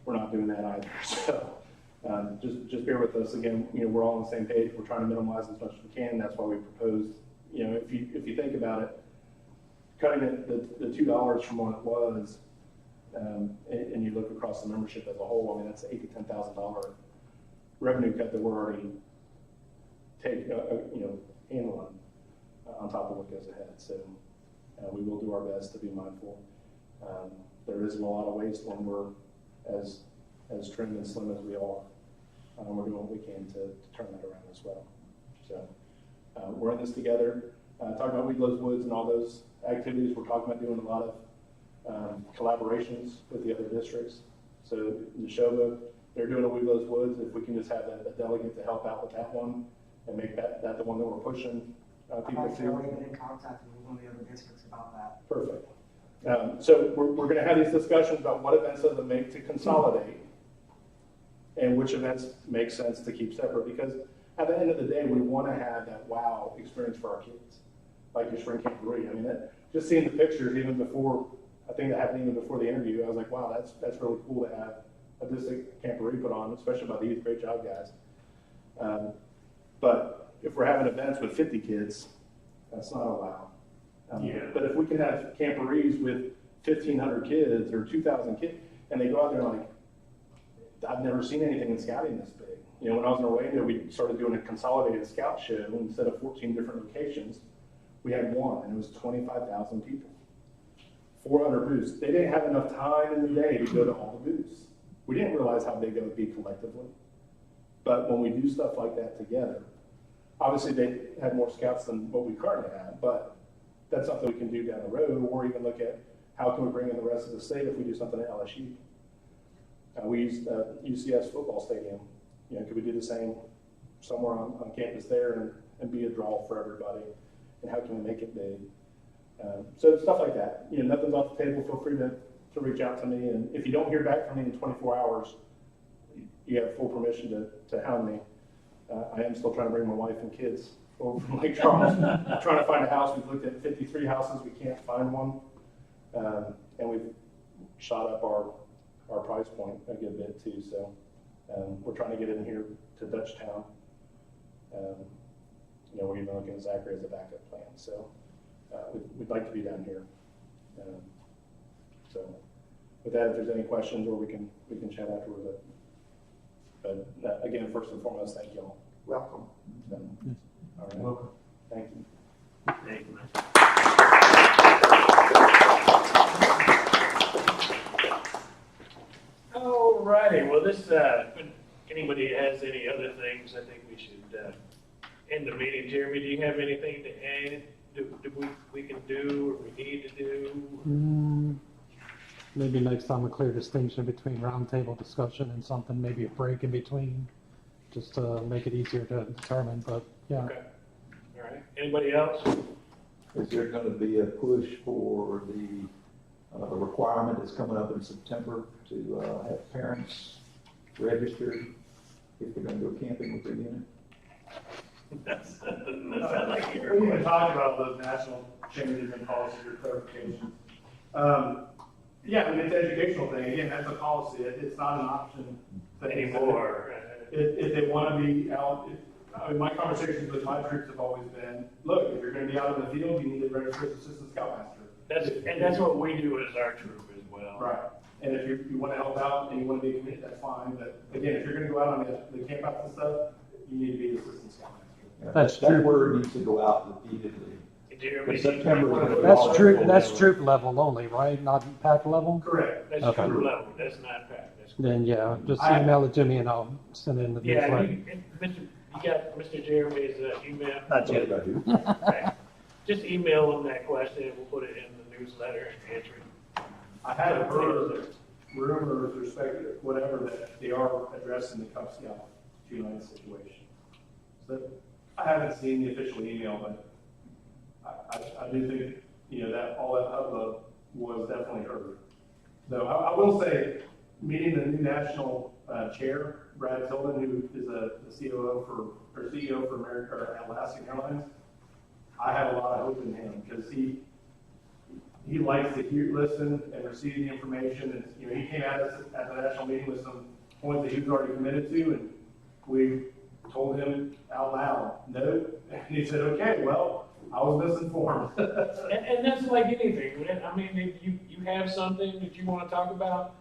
we're not doing that either. So just bear with us. Again, we're all on the same page. We're trying to minimize as much as we can. That's why we proposed, if you think about it, cutting it the $2 from what it was, and you look across the membership as a whole, that's $8,000 to $10,000 revenue cut that we're already handling. on top of what goes ahead. So we will do our best to be mindful. There isn't a lot of waste when we're as trim and slim as we are. We're doing what we can to turn that around as well. So we're in this together. Talking about Weedlow's Woods and all those activities, we're talking about doing a lot of collaborations with the other districts. So Neshoba, they're doing a Weedlow's Woods. If we can just have a delegate to help out with that one and make that the one that we're pushing people I've to. already been in contact with one of the other districts about that. Perfect. So we're going to have these discussions about what events does it make to consolidate and which events make sense to keep separate, because at the end of the day, we want to have that wow experience for our kids, like your spring camporee. I mean, just seeing the pictures even before, I think that happened even before the interview, I was like, wow, that's really cool to have a district camporee put on, especially by the youth. Great job, guys. But if we're having events with 50 kids, that's not a wow. But if we can have camporees with 1,500 kids or 2,000 kids, and they go out there like, I've never seen anything in scouting this big. You know, when I was in Orlando, we started doing a consolidated scout show. Instead of 14 different locations, we had one, and it was 25,000 people. 400 booths. They didn't have enough time in the day to go to all the booths. We didn't realize how big it would be collectively. But when we do stuff like that together, obviously they had more scouts than what we currently have, but that's something we can do down the road, or even look at how can we bring in the rest of the state if we do something at LSU. We used UCS football stadium. You know, could we do the same somewhere on campus there and be a draw for everybody? And how can we make it big? So stuff like that. You know, nothing's off the table. Feel free to reach out to me. And if you don't hear back from me in 24 hours, you have full permission to hound me. I am still trying to bring my wife and kids over from Lake Charles. Trying to find a house. We've looked at 53 houses. We can't find one. And we've shot up our price point a good bit too. So we're trying to get in here to Dutchtown. You know, we're even looking at Zachary as a backup plan. So we'd like to be down here. So with that, if there's any questions, or we can chat afterwards. But again, first and foremost, thank you all. Welcome. So, all right. Welcome. Thank you. Thank you. All righty. Well, this, if anybody has any other things, I think we should end the meeting. Jeremy, do you have anything to add? We can do, or we need to do? Maybe next time a clear distinction between roundtable discussion and something, maybe a break in between, just to make it easier to determine, but yeah. Okay. All right. Anybody else? Is there going to be a push for the requirement that's coming up in September to have parents registered if they're going to go camping with their unit? That's not like you're going to talk about those national changes and policies or clarifications. Yeah, I mean, it's an educational thing. Again, that's a policy. It's not an option Anymore. If they want to be out, I mean, my conversations with my troops have always been, look, if you're going to be out in the field, you need to register as assistant scoutmaster. That's what we do as our troop as well. Right. And if you want to help out and you want to be committed, that's fine. But again, if you're going to go out on the campouts and stuff, you need to be an assistant scoutmaster. Yeah, that word needs to go out repeatedly. September. That's troop level only, right? Not pack level? Correct. That's okay. troop level. That's not pack. Then yeah, just email it to me and I'll send it in the newsletter. You got Mr. Jeremy's email? Not yet. Okay. Just email him that question and we'll put it in the newsletter and answer it. I had heard rumors or whatever that they are addressing the Cub Scout G9 situation. So I haven't seen the official email, but I do think, you know, that all that hubbub was definitely heard. So I will say, meeting the new national chair, Brad Tillman, who is the CEO for American or Alaska Airlines, I have a lot of hope in him because he likes to listen and receive the information. And you know, he came at us at the national meeting with some points that he was already committed to, and we told him out loud, no, and he said, okay, well, I was misinformed. and that's like anything. I mean, if you have something that you want to talk about,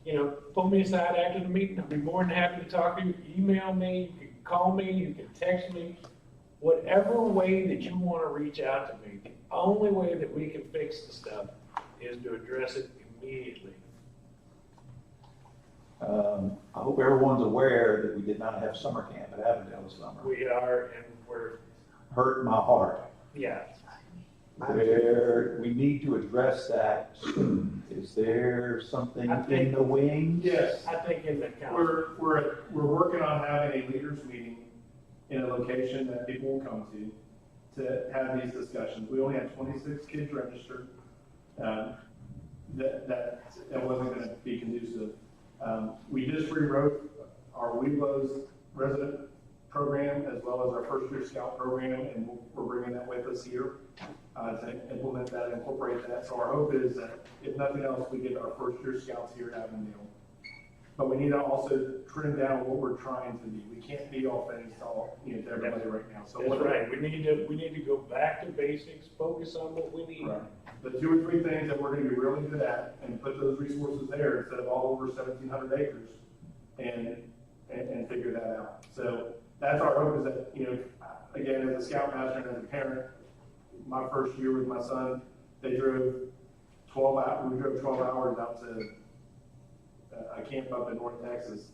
you know, pull me aside after the meeting. I'll be more than happy to talk to you. Email me, you can call me, you can text me. whatever way that you want to reach out to me, the only way that we can fix the stuff is to address it immediately. I hope everyone's aware that we did not have summer camp at Avondale this summer. We are, and we're, Hurt my heart. yeah. We need to address that soon. Is there something I think- in the wings? Yes. I think in the council. We're working on having a leaders meeting in a location that people will come to have these discussions. We only had 26 kids registered. That wasn't going to be conducive. We just rewrote our Weeblos resident program as well as our first year scout program, and we're bringing that with us here to implement that and incorporate that. So our hope is that if nothing else, we get our first year scouts here at Avondale. But we need to also trim down what we're trying to be. We can't be all things to all, to everybody right now. So That's right. We need to go back to basics, focus on what we need. Right. The 2 or 3 things that we're going to be really good at, and put those resources there instead of all over 1,700 acres, and figure that out. So that's our hope, is that, again, as a scoutmaster and as a parent, my first year with my son, they drove 12 hours. We drove 12 hours out to a camp up in North Texas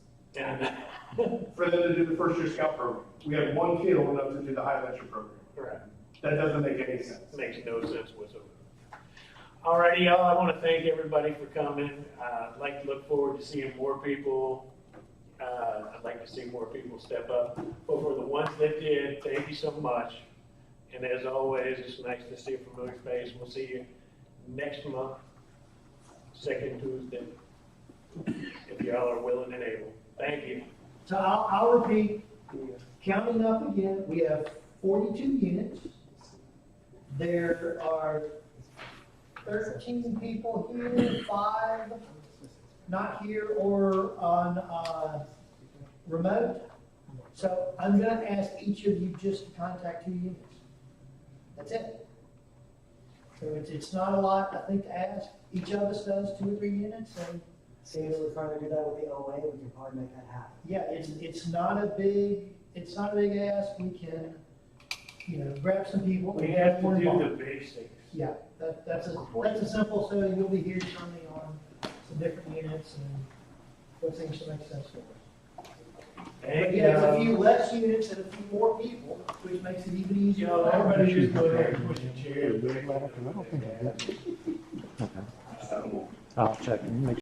for them to do the first year scout program. We had 1 kid old enough to do the high adventure program. Correct. That doesn't make any sense. Makes no sense whatsoever. Alrighty, y'all, I want to thank everybody for coming. I'd like to look forward to seeing more people. I'd like to see more people step up. But for the ones that did, thank you so much. And as always, it's nice to see a familiar face. We'll see you next month, second Tuesday, if y'all are willing and able. Thank you. So I'll repeat, counting up again, we have 42 units. There are 13 people here, 5 not here or on remote. So I'm going to ask each of you just to contact 2 units. That's it. So it's not a lot, I think, to ask. Each of us does 2 or 3 units. And See, if we're trying to do that with the OA, we can probably make that happen. yeah, it's not a big ask. We can, grab some people. We have to do the basics. Yeah, that's a simple, so you'll be hearing from me on some different units and what seems to make sense for us. But yeah, it's a few less units and a few more people, which makes it even easier. Everybody just go ahead and push a chair. I'll check and make